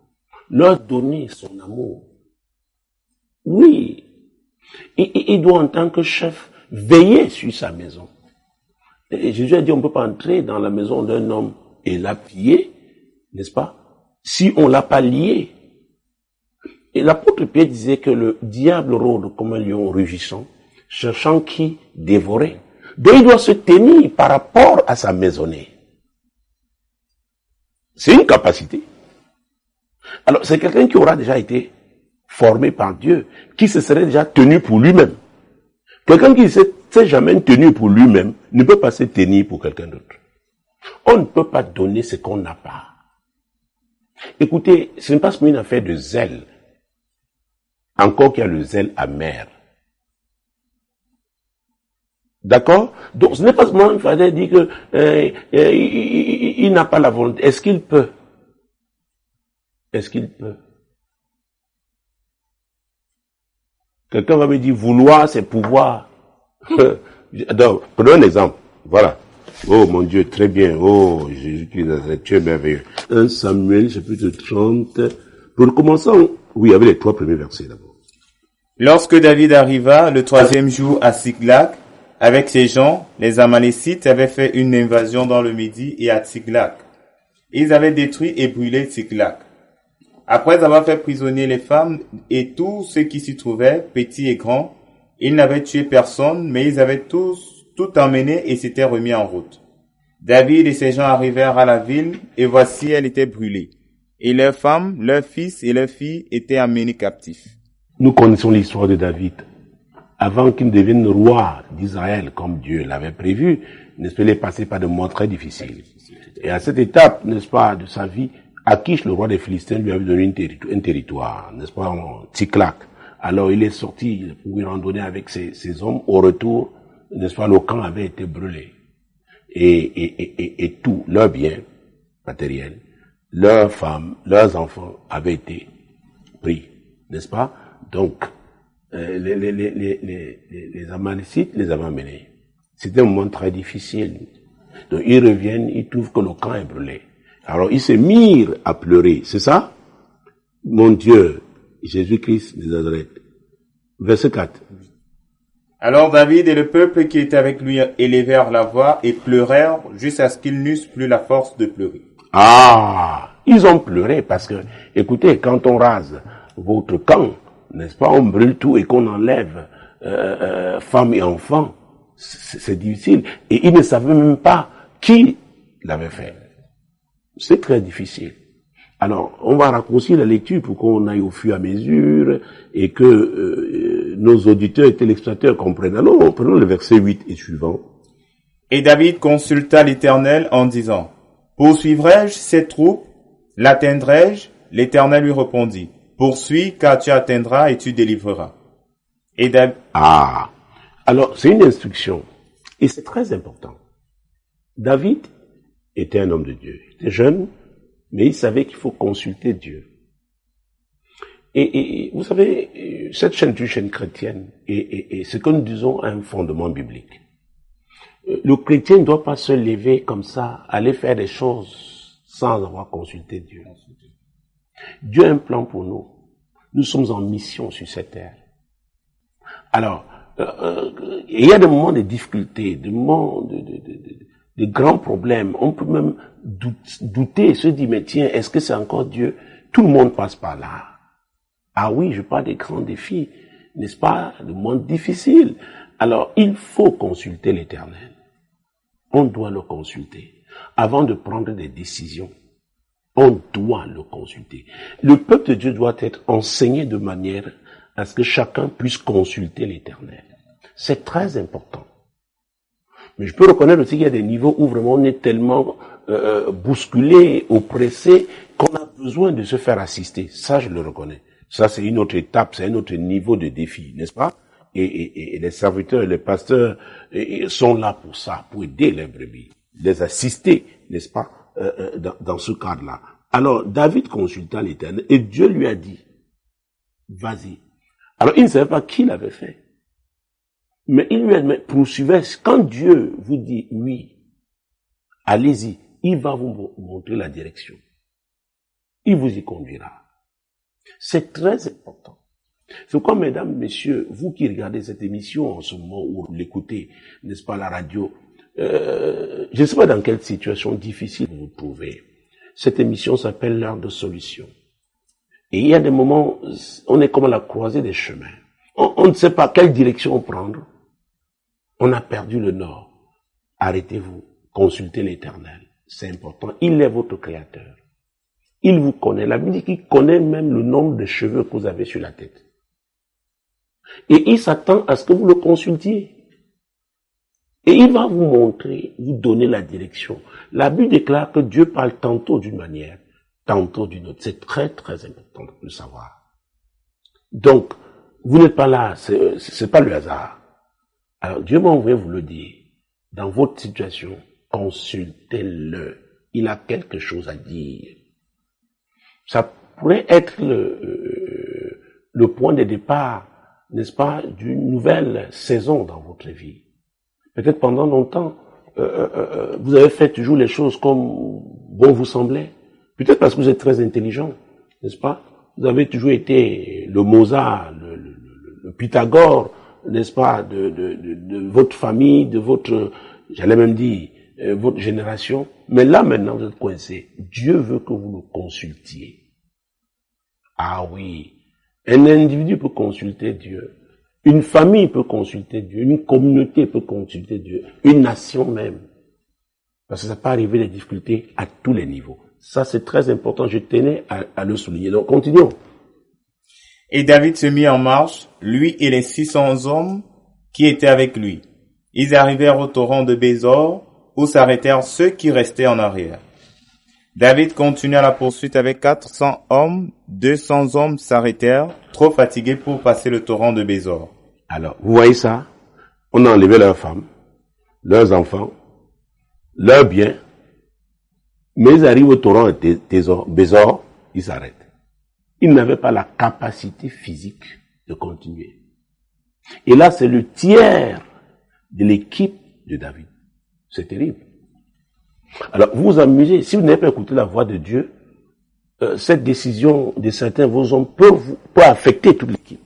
leur donner son amour. Oui. Et il doit, en tant que chef, veiller sur sa maison. Et Jésus a dit, on ne peut pas entrer dans la maison d'un homme et la piller, n'est-ce pas, si on l'a pas lié. Et l'apôtre Pierre disait que le diable rôde comme un lion rugissant, cherchant qui dévorer. Donc il doit se tenir par rapport à sa maisonnée. C'est une capacité. Alors c'est quelqu'un qui aura déjà été formé par Dieu, qui se serait déjà tenu pour lui-même. Quelqu'un qui ne s'est jamais tenu pour lui-même ne peut pas se tenir pour quelqu'un d'autre. On ne peut pas donner ce qu'on n'a pas. Écoutez, ce n'est pas seulement une affaire de zèle. Encore qu'il y a le zèle amer. D'accord? Donc ce n'est pas seulement une affaire de dire que il n'a pas la volonté. Est-ce qu'il peut? Est-ce qu'il peut? Quelqu'un va me dire, vouloir, c'est pouvoir. Donc, prenons un exemple. Voilà. Oh mon Dieu, très bien. Oh, Jésus-Christ, tu es merveilleux. 1 Samuel, chapitre 30. Pour commencer, oui, avec les 3 premiers versets d'abord. Lorsque David arriva le 3e jour à Tsiklag, avec ses gens, les Amalécites avaient fait une invasion dans le Midi et à Tsiklag. Ils avaient détruit et brûlé Tsiklag. Après avoir fait prisonnier les femmes et tous ceux qui s'y trouvaient, petits et grands, ils n'avaient tué personne, mais ils avaient tous tout emmené et s'étaient remis en route. David et ses gens arrivèrent à la ville, et voici, elle était brûlée. Et leurs femmes, leurs fils et leurs filles étaient emmenés captifs. Nous connaissons l'histoire de David. Avant qu'il ne devienne roi d'Israël, comme Dieu l'avait prévu, n'est-ce pas, il est passé par des moments très difficiles. Et à cette étape, n'est-ce pas, de sa vie, Akish, le roi des Philistins, lui avait donné un territoire, n'est-ce pas, Tsiklag. Alors il est sorti pour y randonner avec ses hommes. Au retour, n'est-ce pas, le camp avait été brûlé. Et tout, leurs biens matériels, leurs femmes, leurs enfants avaient été pris, n'est-ce pas? Donc, les Amalécites les avaient emmenés. C'était un moment très difficile. Donc ils reviennent, ils trouvent que le camp est brûlé. Alors ils se mirent à pleurer, c'est ça? Mon Dieu, Jésus-Christ de Nazareth. Verset 4. Alors David et le peuple qui était avec lui élevèrent la voix et pleurèrent jusqu'à ce qu'ils n'eussent plus la force de pleurer. Ils ont pleuré parce que, écoutez, quand on rase votre camp, n'est-ce pas, on brûle tout et qu'on enlève femmes et enfants, c'est difficile. Et ils ne savaient même pas qui l'avait fait. C'est très difficile. Alors, on va raccourcir la lecture pour qu'on aille au fur et à mesure et que nos auditeurs et téléspectateurs comprennent. Alors, prenons le verset 8 et suivant. Et David consulta l'Éternel en disant, « Poursuivrai-je cette troupe? L'atteindrai-je? » L'Éternel lui répondit, « poursuis car tu atteindras et tu délivreras. Et alors c'est une instruction et c'est très important. David était un homme de Dieu. Il était jeune, mais il savait qu'il faut consulter Dieu. Et vous savez, cette chaîne est une chaîne chrétienne et ce que nous disons a un fondement biblique. Le chrétien ne doit pas se lever comme ça, aller faire des choses sans avoir consulté Dieu. Dieu a un plan pour nous. Nous sommes en mission sur cette terre. Alors, il y a des moments de difficultés, des moments de grands problèmes. On peut même douter, se dire, mais tiens, est-ce que c'est encore Dieu? Tout le monde passe par là. Ah oui, je parle des grands défis, n'est-ce pas? Le monde difficile. Alors, il faut consulter l'Éternel. On doit le consulter. Avant de prendre des décisions, on doit le consulter. Le peuple de Dieu doit être enseigné de manière à ce que chacun puisse consulter l'Éternel. C'est très important. Mais je peux reconnaître aussi qu'il y a des niveaux où vraiment on est tellement bousculé, oppressé, qu'on a besoin de se faire assister. Ça, je le reconnais. Ça, c'est une autre étape, c'est un autre niveau de défi, n'est-ce pas? Et les serviteurs, les pasteurs sont là pour ça, pour aider les brebis, les assister, n'est-ce pas, dans ce cadre-là. Alors, David consulta l'Éternel et Dieu lui a dit, vas-y. Alors, il ne savait pas qui l'avait fait. Mais il lui a dit, poursuivez. Quand Dieu vous dit oui, allez-y, il va vous montrer la direction. Il vous y conduira. C'est très important. C'est pourquoi, mesdames, messieurs, vous qui regardez cette émission en ce moment ou l'écoutez, n'est-ce pas, la radio, je ne sais pas dans quelle situation difficile vous vous trouvez. Cette émission s'appelle l'heure de solution. Et il y a des moments, on est comme à la croisée des chemins. On ne sait pas quelle direction prendre. On a perdu le nord. Arrêtez-vous. Consultez l'Éternel. C'est important. Il est votre créateur. Il vous connaît. La Bible dit qu'il connaît même le nombre de cheveux que vous avez sur la tête. Et il s'attend à ce que vous le consultiez. Et il va vous montrer, vous donner la direction. La Bible déclare que Dieu parle tantôt d'une manière, tantôt d'une autre. C'est très, très important de le savoir. Donc, vous n'êtes pas là, c'est pas le hasard. Alors, Dieu m'a envoyé vous le dire. Dans votre situation, consultez-le. Il a quelque chose à dire. Ça pourrait être le point de départ, n'est-ce pas, d'une nouvelle saison dans votre vie. Peut-être pendant longtemps, vous avez fait toujours les choses comme bon vous semblait. Peut-être parce que vous êtes très intelligent, n'est-ce pas? Vous avez toujours été le Mozart, le Pythagore, n'est-ce pas, de votre famille, de votre, j'allais même dire, votre génération. Mais là, maintenant, vous êtes coincé. Dieu veut que vous le consultiez. Ah oui. Un individu peut consulter Dieu. Une famille peut consulter Dieu. Une communauté peut consulter Dieu. Une nation même. Parce que ça peut arriver des difficultés à tous les niveaux. Ça, c'est très important. Je tenais à le souligner. Donc, continuons. Et David se mit en marche, lui et les 600 hommes qui étaient avec lui. Ils arrivèrent au torrent de Bézor, où s'arrêtèrent ceux qui restaient en arrière. David continua la poursuite avec 400 hommes, 200 hommes s'arrêtèrent, trop fatigués pour passer le torrent de Bézor. Alors, vous voyez ça? On a enlevé leurs femmes, leurs enfants, leurs biens, mais ils arrivent au torrent de Bézor, ils s'arrêtent. Ils n'avaient pas la capacité physique de continuer. Et là, c'est le tiers de l'équipe de David. C'est terrible. Alors, vous vous amusez. Si vous n'avez pas écouté la voix de Dieu, cette décision de certains de vos hommes peut affecter toute l'équipe.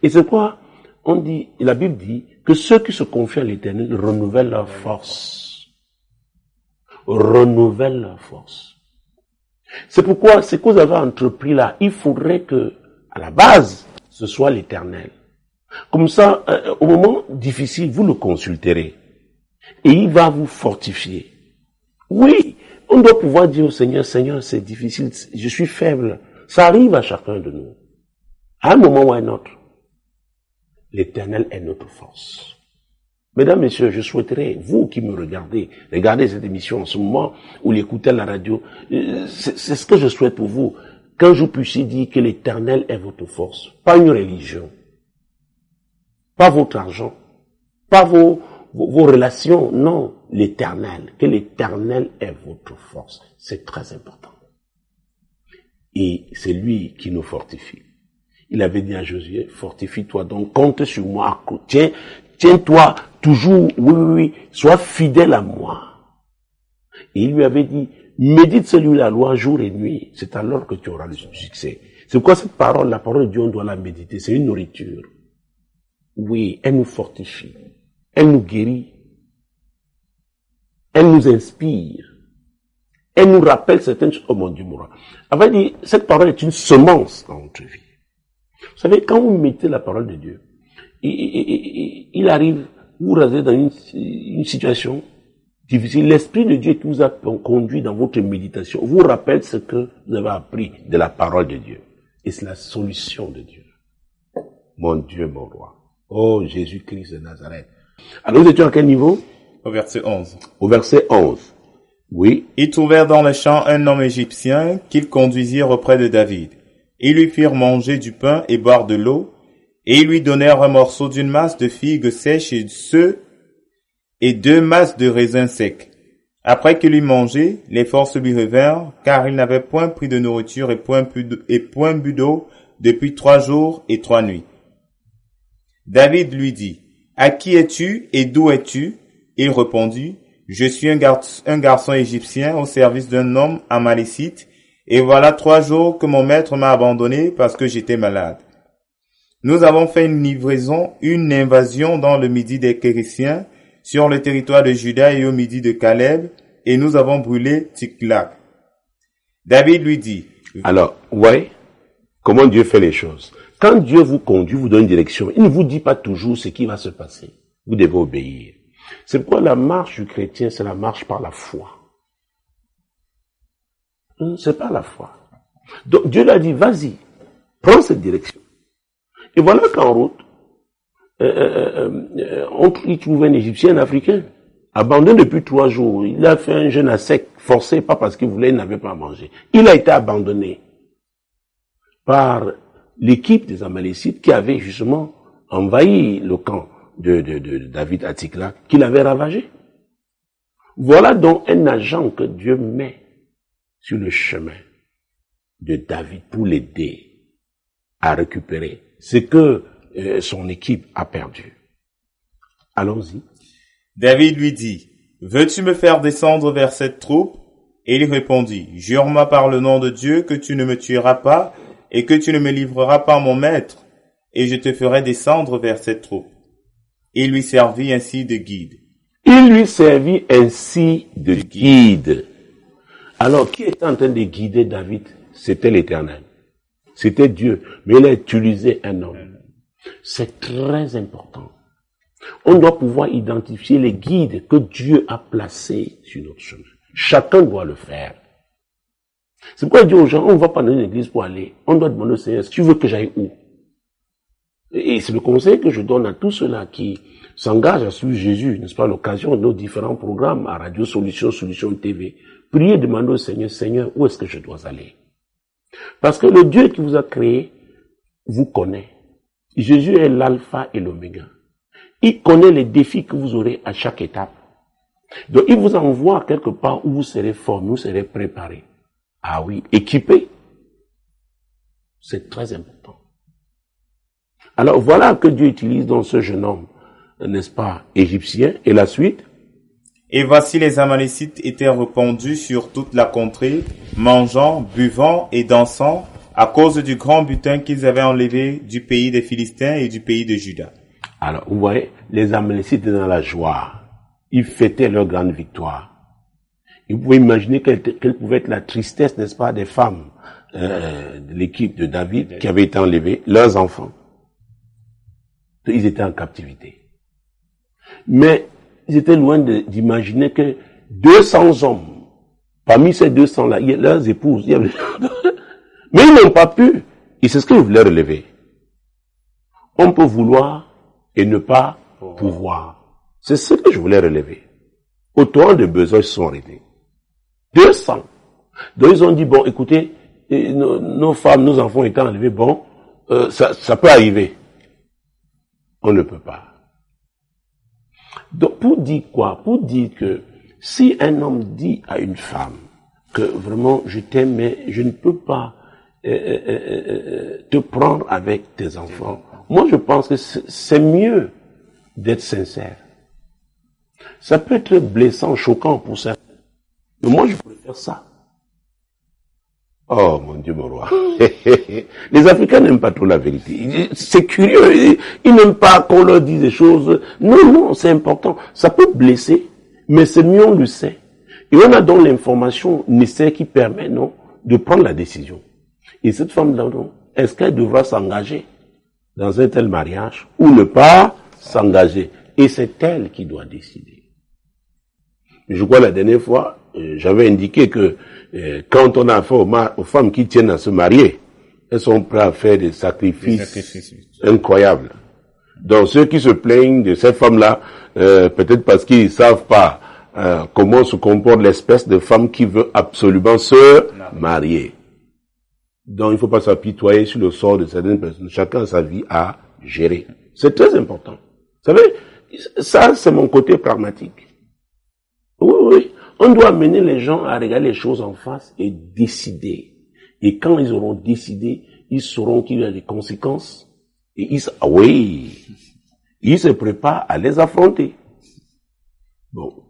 Et c'est quoi? On dit, la Bible dit que ceux qui se confient à l'Éternel renouvellent leur force. Renouvellent leur force. C'est pourquoi ce que vous avez entrepris là, il faudrait que, à la base, ce soit l'Éternel. Comme ça, au moment difficile, vous le consulterez. Et il va vous fortifier. Oui, on doit pouvoir dire au Seigneur, Seigneur, c'est difficile, je suis faible. Ça arrive à chacun de nous. À un moment ou à un autre. L'Éternel est notre force. Mesdames, Messieurs, je souhaiterais, vous qui me regardez cette émission en ce moment, ou l'écoutez à la radio, c'est ce que je souhaite pour vous, Qu'un jour puissiez dire que l'Éternel est votre force, pas une religion, pas votre argent, pas vos relations, non, l'Éternel, que l'Éternel est votre force. C'est très important. Et c'est lui qui nous fortifie. Il avait dit à Josué, fortifie-toi donc, compte sur moi, tiens-toi toujours, oui, sois fidèle à moi. Et il lui avait dit, médite celui la loi jour et nuit, c'est alors que tu auras le succès. C'est pourquoi cette parole, la parole de Dieu, on doit la méditer, c'est une nourriture. Oui, elle nous fortifie, elle nous guérit, elle nous inspire, elle nous rappelle certaines choses. Oh mon Dieu, moi. Avait dit, cette parole est une semence dans notre vie. Vous savez, quand vous mettez la parole de Dieu, il arrive, vous rasez dans une situation difficile. L'Esprit de Dieu qui vous a conduit dans votre méditation vous rappelle ce que vous avez appris de la parole de Dieu. Et c'est la solution de Dieu. Mon Dieu, mon roi. Oh, Jésus-Christ de Nazareth. Alors, nous étions à quel niveau? Au verset 11. Au verset 11. Oui. Ils trouvèrent dans le champ un homme égyptien qu'ils conduisirent auprès de David. Ils lui firent manger du pain et boire de l'eau, et ils lui donnèrent un morceau d'une masse de figues sèches et 2 masses de raisins secs. Après qu'il eut mangé, les forces lui revinrent, car il n'avait point pris de nourriture et point bu d'eau depuis 3 jours et 3 nuits. David lui dit, « À qui es-tu et d'où es-tu » Il répondit, « Je suis un garçon égyptien au service d'un homme amalécite, et voilà 3 jours que mon maître m'a abandonné parce que j'étais malade. Nous avons fait une invasion dans le midi des Kérésiens, sur le territoire de Juda et au midi de Caleb, et nous avons brûlé Tsiklag. » David lui dit, alors, ouais, comment Dieu fait les choses. Quand Dieu vous conduit, vous donne une direction, il ne vous dit pas toujours ce qui va se passer. Vous devez obéir. C'est pourquoi la marche du chrétien, c'est la marche par la foi. C'est pas la foi. Donc Dieu lui a dit, vas-y, prends cette direction. Et voilà qu'en route, il trouve un Égyptien, un Africain, abandonné depuis 3 jours. Il a fait un jeûne à sec, forcé, pas parce qu'il voulait, il n'avait pas à manger. Il a été abandonné par l'équipe des Amalécites qui avait justement envahi le camp de David à Tsiklag, qu'il avait ravagé. Voilà donc un agent que Dieu met sur le chemin de David pour l'aider à récupérer ce que son équipe a perdu. Allons-y. David lui dit, « Veux-tu me faire descendre vers cette troupe ?» Et il répondit, « Jure-moi par le nom de Dieu que tu ne me tueras pas et que tu ne me livreras pas mon maître, et je te ferai descendre vers cette troupe. » Il lui servit ainsi de guide. Il lui servit ainsi de guide. Alors, qui était en train de guider David? C'était l'Éternel. C'était Dieu. Mais il a utilisé un homme. C'est très important. On doit pouvoir identifier les guides que Dieu a placés sur notre chemin. Chacun doit le faire. C'est pourquoi il dit aux gens, on ne va pas dans une église pour aller. On doit demander au Seigneur, est-ce que tu veux que j'aille où? Et c'est le conseil que je donne à tous ceux-là qui s'engagent à suivre Jésus, n'est-ce pas, à l'occasion de nos différents programmes à Radio Solution TV. Priez, demandez au Seigneur, Seigneur, où est-ce que je dois aller? Parce que le Dieu qui vous a créé vous connaît. Jésus est l'alpha et l'oméga. Il connaît les défis que vous aurez à chaque étape. Donc il vous envoie quelque part où vous serez formé, vous serez préparé. Ah oui, équipé. C'est très important. Alors voilà que Dieu utilise dans ce jeune homme, n'est-ce pas, égyptien, et la suite. Et voici les Amalécites étaient répandus sur toute la contrée, mangeant, buvant et dansant, à cause du grand butin qu'ils avaient enlevé du pays des Philistins et du pays de Juda. Alors, vous voyez, les Amalécites étaient dans la joie. Ils fêtaient leur grande victoire. Et vous pouvez imaginer quelle pouvait être la tristesse, n'est-ce pas, des femmes de l'équipe de David qui avaient été enlevées, leurs enfants. Ils étaient en captivité. Mais ils étaient loin d'imaginer que 200 hommes, parmi ces 200-là, il y a leurs épouses, mais ils n'ont pas pu. Et c'est ce qu'ils voulaient relever. On peut vouloir et ne pas pouvoir. C'est ce que je voulais relever. Autant de besoins sont arrêtés. 200. Donc ils ont dit, bon, écoutez, nos femmes, nos enfants étant enlevés, bon, ça peut arriver. On ne peut pas. Donc, pour dire quoi? Pour dire que si un homme dit à une femme que vraiment je t'aime, mais je ne peux pas te prendre avec tes enfants, moi je pense que c'est mieux d'être sincère. Ça peut être blessant, choquant pour certains, mais moi je préfère ça. Oh mon Dieu, mon roi. Les Africains n'aiment pas trop la vérité. C'est curieux. Ils n'aiment pas qu'on leur dise des choses. Non, c'est important. Ça peut blesser, mais c'est mieux, on le sait. Et on a donc l'information nécessaire qui permet, non, de prendre la décision. Et cette femme-là, non, est-ce qu'elle devra s'engager dans un tel mariage ou ne pas s'engager? Et c'est elle qui doit décider. Je crois la dernière fois, j'avais indiqué que quand on a affaire aux femmes qui tiennent à se marier, elles sont prêtes à faire des sacrifices incroyables. Donc ceux qui se plaignent de ces femmes-là, peut-être parce qu'ils ne savent pas comment se comporte l'espèce de femme qui veut absolument se marier. Donc il ne faut pas s'apitoyer sur le sort de certaines personnes. Chacun a sa vie à gérer. C'est très important. Vous savez, ça c'est mon côté pragmatique. Oui. On doit amener les gens à regarder les choses en face et décider. Et quand ils auront décidé, ils sauront qu'il y a des conséquences. Et ils se préparent à les affronter. Bon.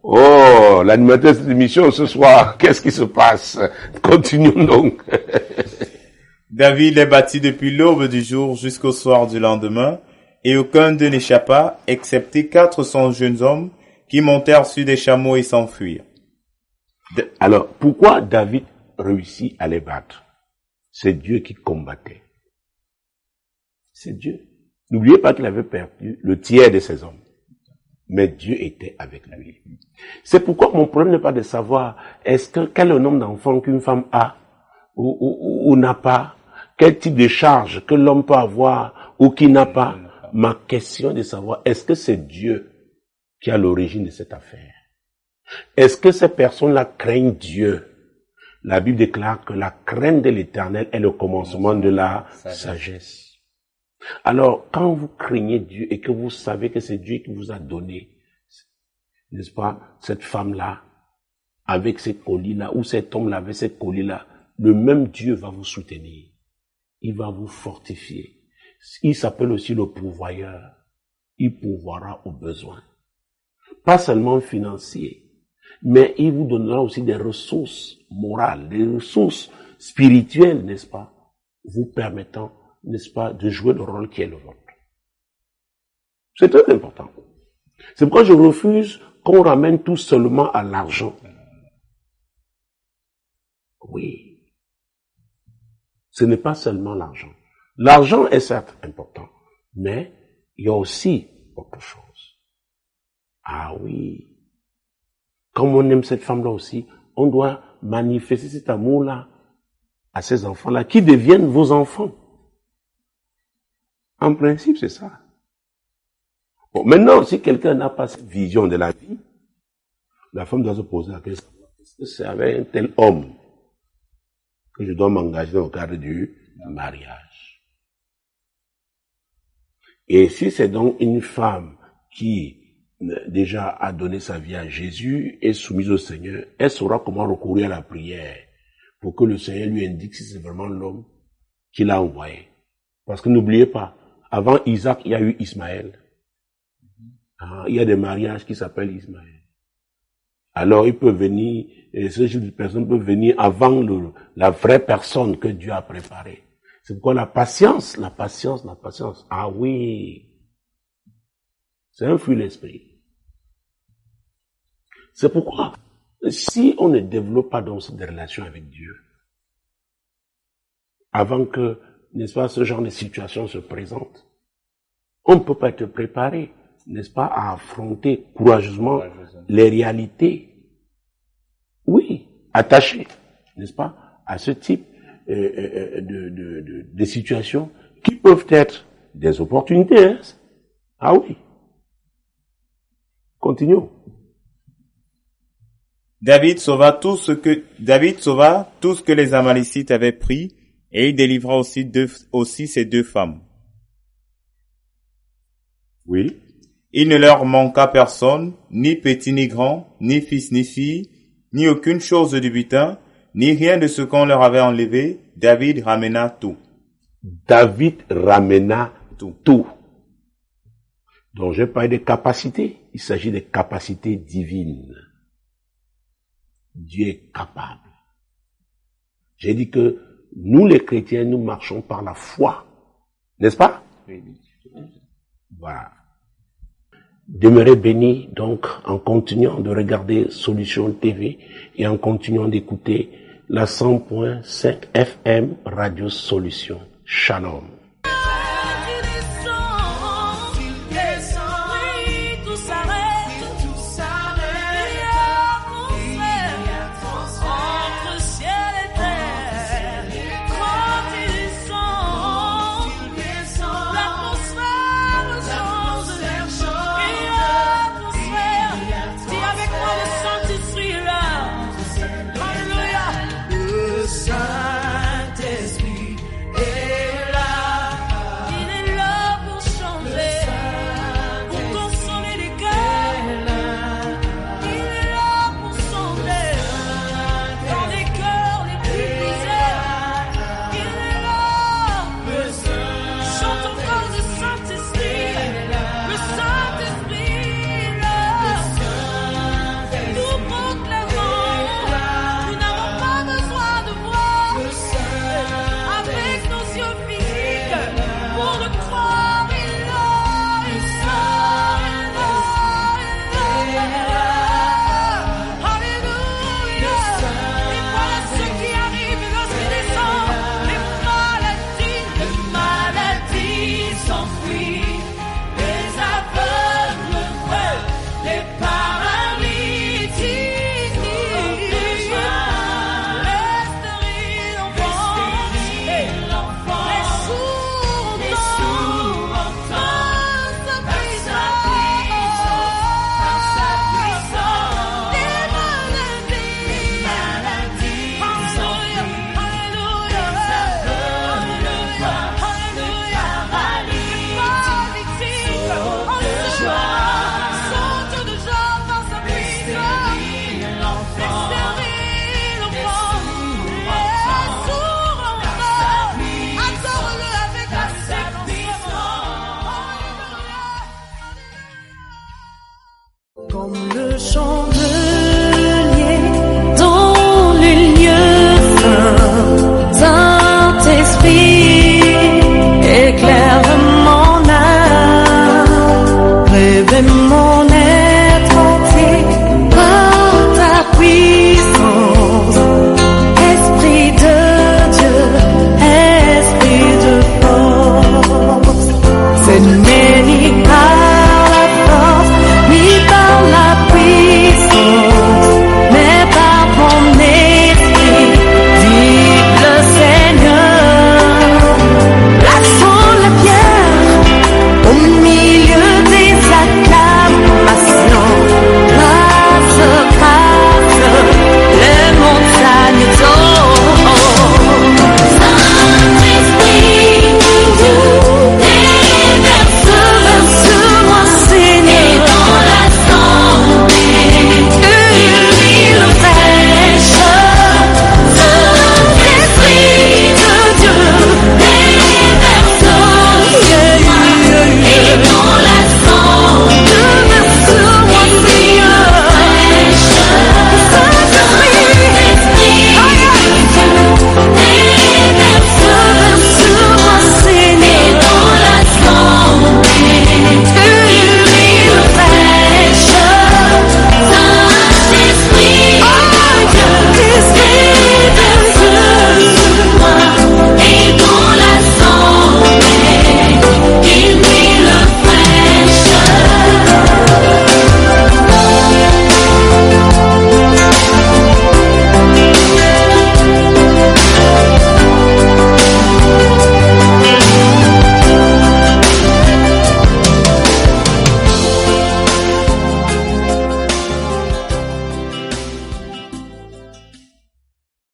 Oh, l'animateur de cette émission ce soir, qu'est-ce qui se passe? Continuons donc. David est bâti depuis l'aube du jour jusqu'au soir du lendemain. Et aucun d'eux n'échappa, excepté 400 jeunes hommes qui montèrent sur des chameaux et s'enfuirent. Alors, pourquoi David réussit à les battre? C'est Dieu qui combattait. C'est Dieu. N'oubliez pas qu'il avait perdu le tiers de ses hommes. Mais Dieu était avec lui. C'est pourquoi mon problème n'est pas de savoir quel est le nombre d'enfants qu'une femme a ou n'a pas, quel type de charge que l'homme peut avoir ou qui n'a pas. Ma question est de savoir, est-ce que c'est Dieu qui a l'origine de cette affaire? Est-ce que ces personnes-là craignent Dieu? La Bible déclare que la crainte de l'Éternel est le commencement de la sagesse. Alors, quand vous craignez Dieu et que vous savez que c'est Dieu qui vous a donné, n'est-ce pas, cette femme-là, avec ces colis-là, ou cet homme-là avec ces colis-là, le même Dieu va vous soutenir. Il va vous fortifier. Il s'appelle aussi le pourvoyeur. Il pourvoira aux besoins. Pas seulement financiers, mais il vous donnera aussi des ressources morales, des ressources spirituelles, n'est-ce pas, vous permettant, n'est-ce pas, de jouer le rôle qui est le vôtre. C'est très important. C'est pourquoi je refuse qu'on ramène tout seulement à l'argent. Oui. Ce n'est pas seulement l'argent. L'argent est certes important, mais il y a aussi autre chose. Ah oui. Comme on aime cette femme-là aussi, on doit manifester cet amour-là à ces enfants-là qui deviennent vos enfants. En principe, c'est ça. Bon, maintenant, si quelqu'un n'a pas cette vision de la vie, la femme doit se poser la question, est-ce que c'est avec un tel homme que je dois m'engager dans le cadre du mariage? Et si c'est donc une femme qui déjà a donné sa vie à Jésus, est soumise au Seigneur, elle saura comment recourir à la prière pour que le Seigneur lui indique si c'est vraiment l'homme qu'il a envoyé. Parce que n'oubliez pas, avant Isaac, il y a eu Ismaël. Il y a des mariages qui s'appellent Ismaël. Alors il peut venir, ce genre de personne peut venir avant la vraie personne que Dieu a préparée. C'est pourquoi la patience. Ah oui. C'est un fruit de l'esprit. C'est pourquoi, si on ne développe pas donc des relations avec Dieu, avant que, n'est-ce pas, ce genre de situation se présente, on ne peut pas être préparé, n'est-ce pas, à affronter courageusement les réalités. Oui, attaché, n'est-ce pas, à ce type de situations qui peuvent être des opportunités. Hein? Ah oui. Continuons. David sauva tout ce que les Amalécites avaient pris, et il délivra aussi ses 2 femmes. Oui. Il ne leur manqua personne, ni petit ni grand, ni fils ni fille, ni aucune chose du butin, ni rien de ce qu'on leur avait enlevé. David ramena tout. David ramena tout. Donc, je parle de capacités. Il s'agit de capacités divines. Dieu est capable. J'ai dit que nous, les chrétiens, nous marchons par la foi. N'est-ce pas? Oui. Voilà. Demeurez bénis, donc, en continuant de regarder Solution TV et en continuant d'écouter la 100.5 FM Radio Solution. Shalom. Free.